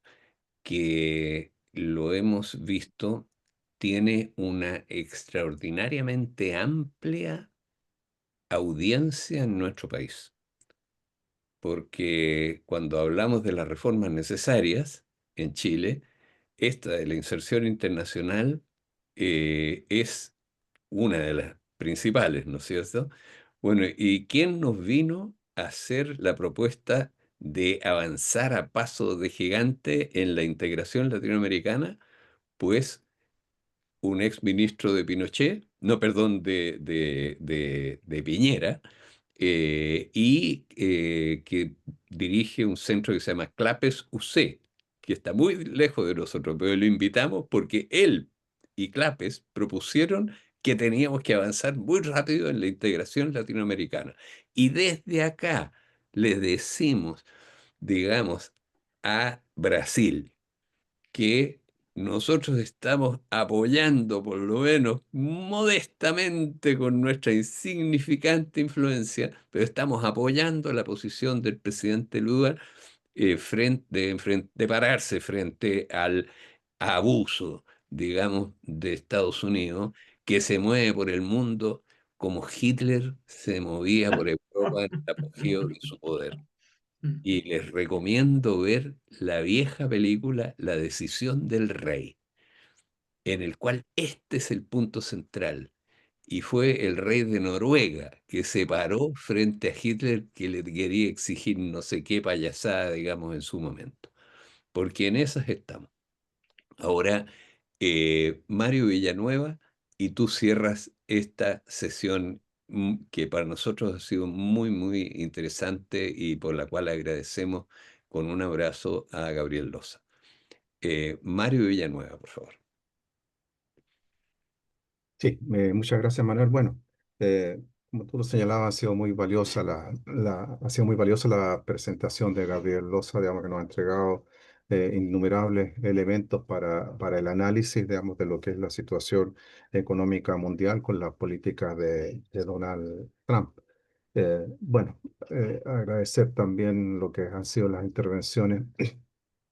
que lo hemos visto, tiene una extraordinariamente amplia audiencia en nuestro país, porque cuando hablamos de las reformas necesarias en Chile, esta de la inserción internacional es una de las principales, ¿no es cierto? Bueno, ¿y quién nos vino a hacer la propuesta de avanzar a paso de gigante en la integración latinoamericana? Pues un ex ministro de Pinochet, no, perdón, de Piñera, y que dirige un centro que se llama Clapes UC, que está muy lejos de nosotros, pero lo invitamos porque él y Clapes propusieron que teníamos que avanzar muy rápido en la integración latinoamericana. Y desde acá le decimos, digamos, a Brasil, que nosotros estamos apoyando, por lo menos modestamente con nuestra insignificante influencia, pero estamos apoyando la posición del presidente Lula, de pararse frente al abuso, digamos, de Estados Unidos, que se mueve por el mundo como Hitler se movía por Europa en el apogeo de su poder. Y les recomiendo ver la vieja película La decisión del rey, en el cual este es el punto central. Y fue el rey de Noruega que se paró frente a Hitler, que le quería exigir no sé qué payasada, digamos, en su momento. Porque en esas estamos. Ahora, Mario Villanueva, y tú cierras esta sesión, que para nosotros ha sido muy, muy interesante y por la cual agradecemos con un abrazo a Gabriel Loza. Mario Villanueva, por favor. Sí, muchas gracias, Manuel. Bueno, como tú lo señalabas, ha sido muy valiosa la presentación de Gabriel Loza, digamos, que nos ha entregado innumerables elementos para el análisis, digamos, de lo que es la situación económica mundial con las políticas de Donald Trump. Bueno, agradecer también lo que han sido las intervenciones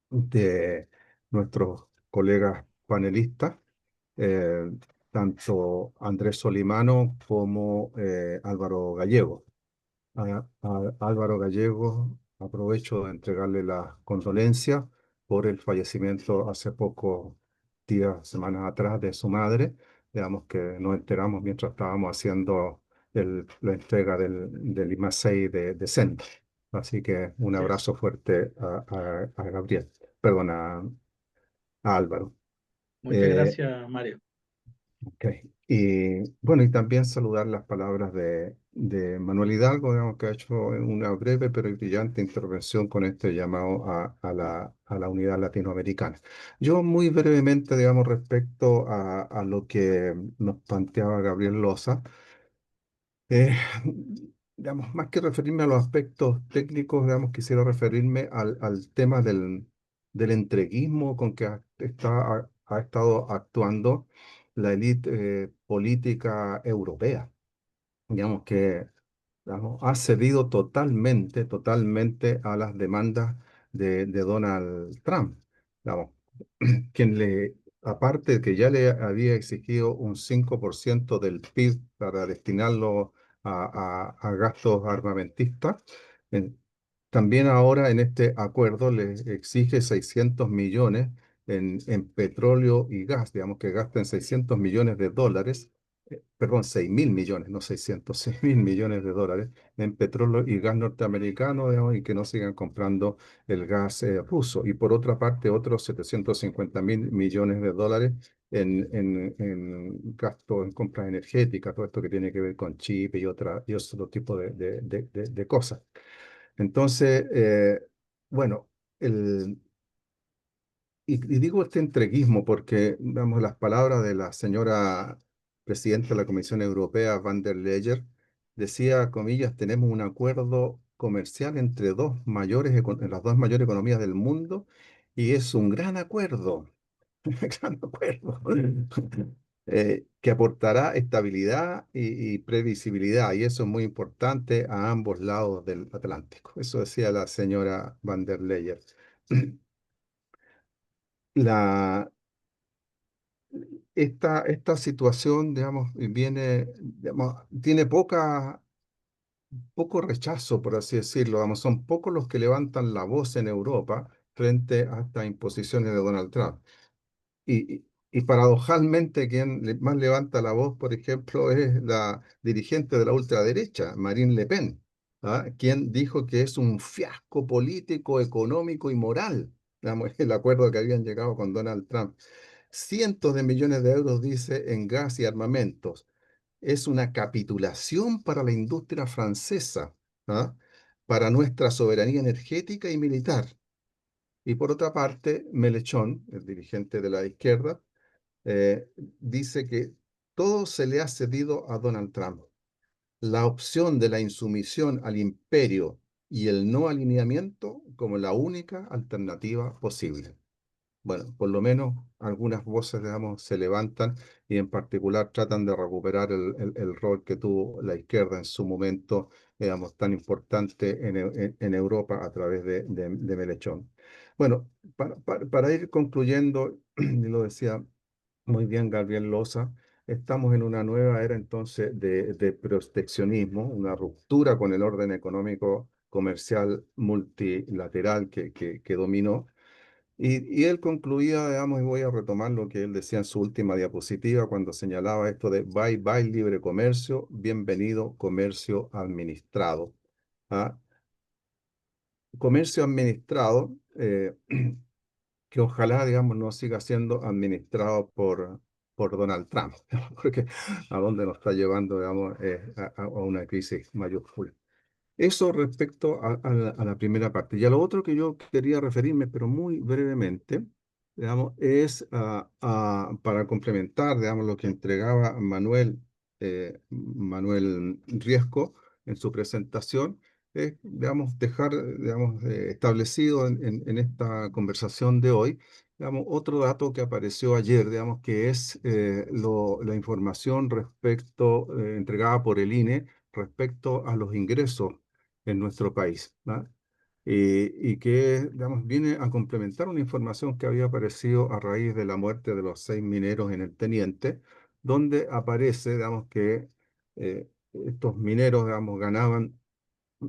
de nuestros colegas panelistas, eh, tanto Andrés Solimano como Álvaro Gallego. A Álvaro Gallego aprovecho de entregarle las condolencias por el fallecimiento hace pocos días, semanas atrás, de su madre. Digamos que nos enteramos mientras estábamos haciendo la entrega del IMA-6 de Senda. Así que un Sí, abrazo fuerte a Gabriel, perdón, a Álvaro. muchas Eh, gracias, Mario. Ok. Y bueno, y también saludar las palabras de Manuel Hidalgo, digamos, que ha hecho una breve pero brillante intervención con este llamado a la unidad latinoamericana. Yo muy brevemente, digamos, respecto a lo que nos planteaba Gabriel Loza, eh, digamos, más que referirme a los aspectos técnicos, digamos, quisiera referirme al tema del entreguismo con que ha estado actuando la élite política europea. Digamos que, digamos, ha cedido totalmente a las demandas de Donald Trump. Digamos, quien aparte de que ya le había exigido un 5% del PIB para destinarlo a gastos armamentistas, eh, también ahora en este acuerdo le exige 600 millones en petróleo y gas, digamos que gasten 600 millones de dólares, perdón, 6.000 millones, no 600, 6.000 millones de dólares en petróleo y gas norteamericano, digamos, y que no sigan comprando el gas ruso. Y por otra parte, otros 750.000 millones de dólares en gasto en compras energéticas, todo esto que tiene que ver con chip y otro tipo de cosas. Entonces, bueno, y digo este entreguismo porque, vamos, las palabras de la señora presidenta de la Comisión Europea, Van der Leyen, decía, comillas, tenemos un acuerdo comercial entre las dos mayores economías del mundo y es un gran acuerdo, gran acuerdo, que aportará estabilidad y previsibilidad, y eso es muy importante a ambos lados del Atlántico. Eso decía la señora Van der Leyen. La, esta situación, digamos, tiene poco rechazo, por así decirlo. Digamos, son pocos los que levantan la voz en Europa frente a estas imposiciones de Donald Trump. Y, Y paradojalmente, quien más levanta la voz, por ejemplo, es la dirigente de la ultraderecha, Marine Le Pen, ¿ah? Quien dijo que es un fiasco político, económico y moral, digamos, el acuerdo que habían llegado con Donald Trump. Cientos de millones de euros, dice, en gas y armamentos. Es una capitulación para la industria francesa, ¿ah? Para nuestra soberanía energética y militar. Y por otra parte, Melechón, el dirigente de la izquierda, dice que todo se le ha cedido a Donald Trump. La opción de la insumisión al imperio y el no alineamiento como la única alternativa posible. Bueno, por lo menos algunas voces, digamos, se levantan y en particular tratan de recuperar el rol que tuvo la izquierda en su momento, digamos, tan importante en Europa a través de Melechón. Bueno, para ir concluyendo, y lo decía muy bien Gabriel Loza, estamos en una nueva era entonces de proteccionismo, una ruptura con el orden económico comercial multilateral que dominó. Y él concluía, digamos, y voy a retomar lo que él decía en su última diapositiva cuando señalaba esto de bye bye libre comercio, bienvenido comercio administrado. ¿Ah? Comercio administrado, que ojalá, digamos, no siga siendo administrado por Donald Trump, porque a dónde nos está llevando, digamos, a una crisis mayúscula. Eso respecto a la primera parte. Y a lo otro que yo quería referirme, pero muy brevemente, digamos, es para complementar, digamos, lo que entregaba Manuel Riesco en su presentación, es, digamos, dejar, digamos, establecido en esta conversación de hoy, digamos, otro dato que apareció ayer, digamos, que es la información respecto, entregada por el INE respecto a los ingresos en nuestro país, ¿no? Y que, digamos, viene a complementar una información que había aparecido a raíz de la muerte de los 6 mineros en el Teniente, donde aparece, digamos, que estos mineros, digamos, ganaban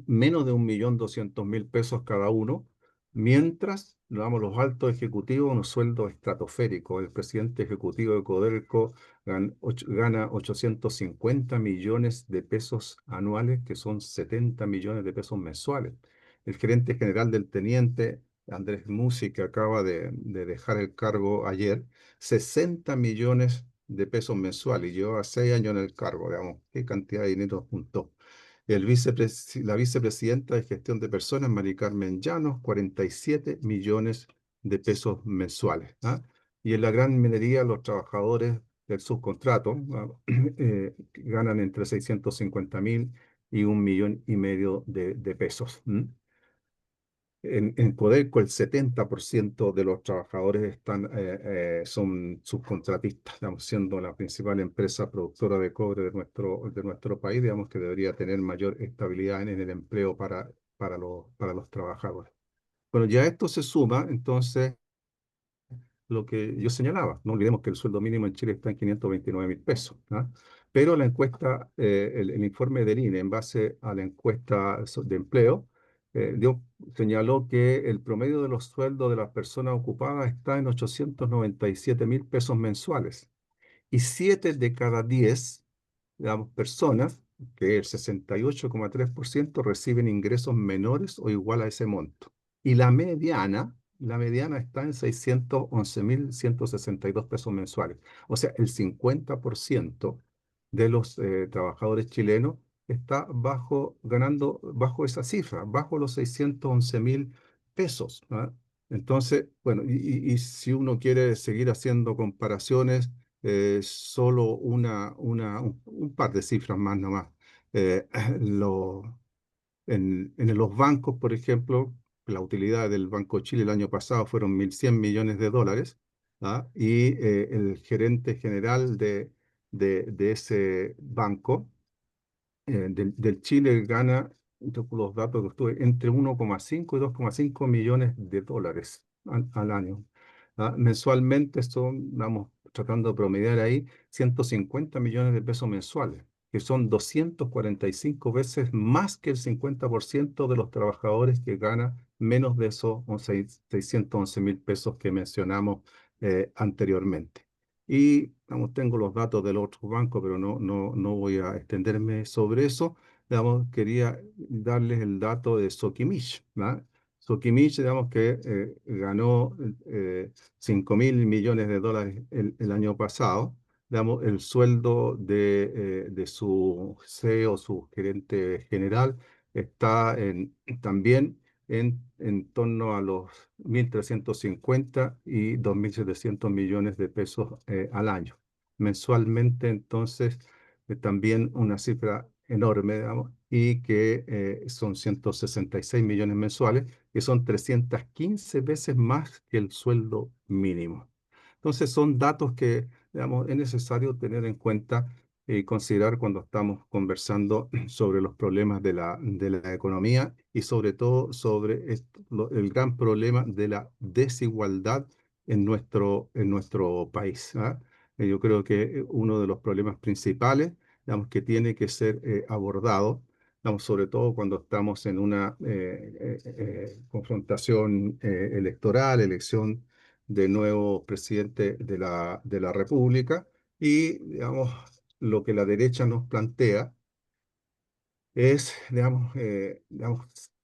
menos de 1.200.000 pesos cada uno, mientras, digamos, los altos ejecutivos, unos sueldos estratosféricos. El presidente ejecutivo de Codelco gana 850 millones de pesos anuales, que son 70 millones de pesos mensuales. El gerente general del Teniente, Andrés Musi, que acaba de dejar el cargo ayer, 60 millones de pesos mensuales, y lleva 6 años en el cargo, digamos, qué cantidad de dinero juntó. La vicepresidenta de Gestión de Personas, Mari Carmen Llanos, 47 millones de pesos mensuales, ¿ah? Y en la gran minería, los trabajadores del subcontrato, ¿ah? Ganan entre 650.000 y 1,5 millones de pesos. En Codelco, el 70% de los trabajadores son subcontratistas, digamos, siendo la principal empresa productora de cobre de nuestro país, digamos que debería tener mayor estabilidad en el empleo para los trabajadores. Bueno, ya esto se suma, entonces, lo que yo señalaba. No olvidemos que el sueldo mínimo en Chile está en 529.000 pesos, ¿ah? Pero la encuesta, el informe del INE, en base a la encuesta de empleo, señaló que el promedio de los sueldos de las personas ocupadas está en 897.000 pesos mensuales. Y 7 de cada 10, digamos, personas, que el 68,3%, reciben ingresos menores o igual a ese monto. Y la mediana está en 611.162 pesos mensuales. O sea, el 50% de los trabajadores chilenos está ganando bajo esa cifra, bajo los 611.000 pesos, ¿ah? Entonces, bueno, y si uno quiere seguir haciendo comparaciones, solo un par de cifras más nomás. Eh, lo- en los bancos, por ejemplo, la utilidad del Banco de Chile el año pasado fueron 1.100 millones de dólares, ¿ah? Y el gerente general de ese banco, del Chile, gana, por los datos que estuve, entre 1,5 y 2,5 millones de dólares al año. ¿Ah? Mensualmente son, vamos, tratando de promediar ahí, 150 millones de pesos mensuales, que son 245 veces más que el 50% de los trabajadores que gana menos de esos 611.000 pesos que mencionamos anteriormente. Y digamos, tengo los datos del otro banco, pero no voy a extenderme sobre eso. Digamos, quería darles el dato de Sokimich, ¿verdad? Sokimich, digamos que ganó 5.000 millones de dólares el año pasado. Digamos, el sueldo de su CEO, su gerente general, está también en torno a los 1.350 y 2.700 millones de pesos al año. Mensualmente, entonces, también una cifra enorme, digamos, y que son 166 millones mensuales, que son 315 veces más que el sueldo mínimo. Entonces, son datos que, digamos, es necesario tener en cuenta y considerar cuando estamos conversando sobre los problemas de la economía y sobre todo sobre el gran problema de la desigualdad en nuestro país. ¿Ah? Yo creo que uno de los problemas principales, digamos, que tiene que ser abordado, digamos, sobre todo cuando estamos en una confrontación electoral, elección de nuevo presidente de la República, y, digamos, lo que la derecha nos plantea es, digamos,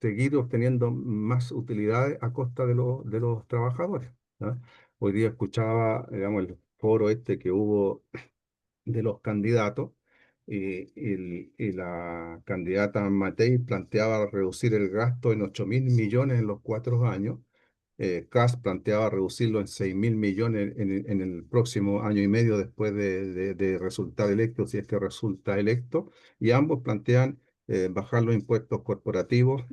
seguir obteniendo más utilidades a costa de los trabajadores. ¿Ah? Hoy día escuchaba, digamos, el foro este que hubo de los candidatos, y la candidata Matei planteaba reducir el gasto en 8.000 millones en los 4 años. Kast planteaba reducirlo en 6.000 millones en el próximo año y medio después de resultar electo, si es que resulta electo, y ambos plantean bajar los impuestos corporativos.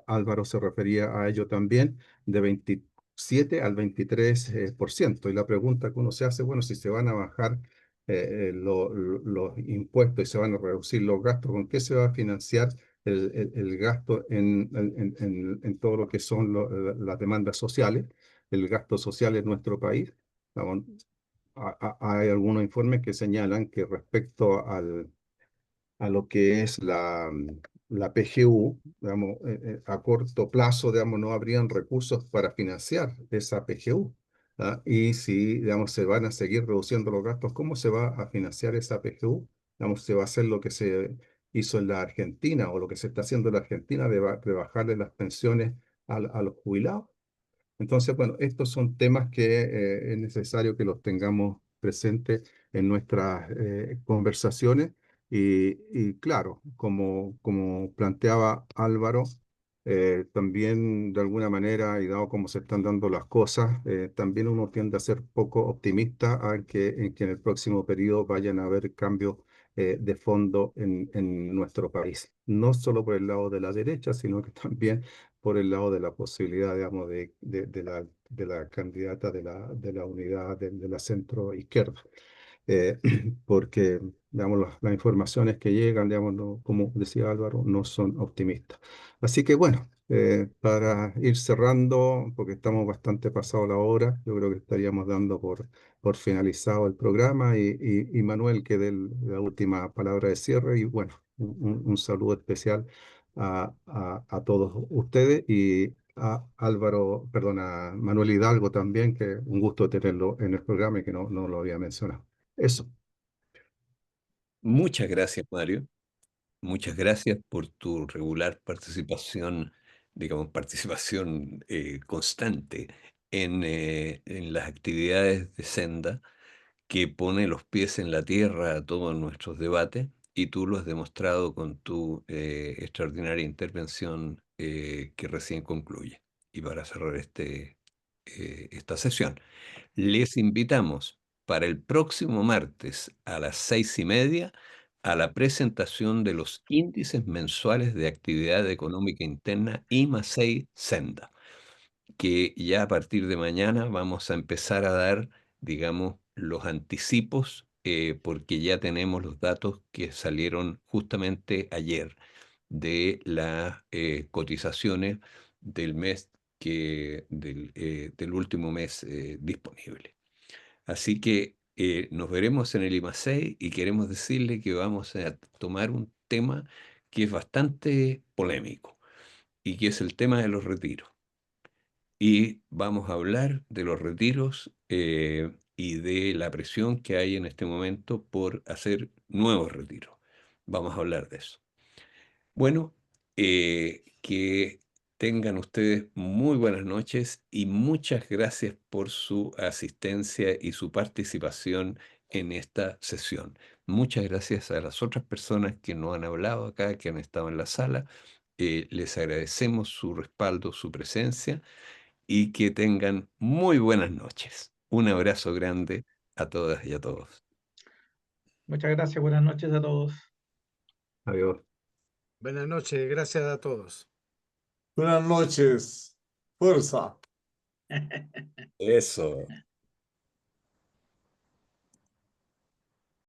Álvaro se refería a ello también, de 27 al 23%. Y la pregunta que uno se hace, bueno, si se van a bajar los impuestos y se van a reducir los gastos, ¿con qué se va a financiar el gasto en todo lo que son las demandas sociales, el gasto social en nuestro país? Vamos, hay algunos informes que señalan que respecto a lo que es la PGU, digamos, a corto plazo, digamos, no habrían recursos para financiar esa PGU. ¿Ah? Y si, digamos, se van a seguir reduciendo los gastos, ¿cómo se va a financiar esa PGU? Digamos, se va a hacer lo que se hizo en la Argentina o lo que se está haciendo en la Argentina de bajarle las pensiones a los jubilados. Entonces, bueno, estos son temas que es necesario que los tengamos presentes en nuestras conversaciones, y claro, como planteaba Álvaro, también de alguna manera, y dado cómo se están dando las cosas, también uno tiende a ser poco optimista en que en el próximo periodo vayan a haber cambios de fondo en nuestro país, no solo por el lado de la derecha, sino que también por el lado de la posibilidad, digamos, de la candidata de la unidad de la centro izquierda. Eh, Porque, digamos, las informaciones que llegan, digamos, como decía Álvaro, no son optimistas. Así que, bueno, para ir cerrando, porque estamos bastante pasado la hora, yo creo que estaríamos dando por finalizado el programa, y Manuel que dé la última palabra de cierre, y bueno, un saludo especial a todos ustedes, y a Álvaro, perdón, a Manuel Hidalgo también, que un gusto tenerlo en el programa y que no lo había mencionado. Eso. Muchas gracias, Mario. Muchas gracias por tu regular participación, digamos, participación constante en las actividades de Senda, que pone los pies en la tierra a todos nuestros debates, y tú lo has demostrado con tu extraordinaria intervención que recién concluye. Y para cerrar esta sesión, les invitamos para el próximo martes a las 6:30 a la presentación de los índices mensuales de actividad económica interna IMASEI Senda, que ya a partir de mañana vamos a empezar a dar, digamos, los anticipos, porque ya tenemos los datos que salieron justamente ayer de las cotizaciones del mes del último mes disponible. Así que nos veremos en el IMASEI, y queremos decirle que vamos a tomar un tema que es bastante polémico, y que es el tema de los retiros. y vamos a hablar de los retiros y de la presión que hay en este momento por hacer nuevos retiros. Vamos a hablar de eso. Bueno, que tengan ustedes muy buenas noches y muchas gracias por su asistencia y su participación en esta sesión. Muchas gracias a las otras personas que no han hablado acá, que han estado en la sala. Les agradecemos su respaldo, su presencia y que tengan muy buenas noches. Un abrazo grande a todas y a todos. Muchas gracias, buenas noches a todos. Adiós. Buenas noches, gracias a todos. Buenas noches. Fuerza. Eso.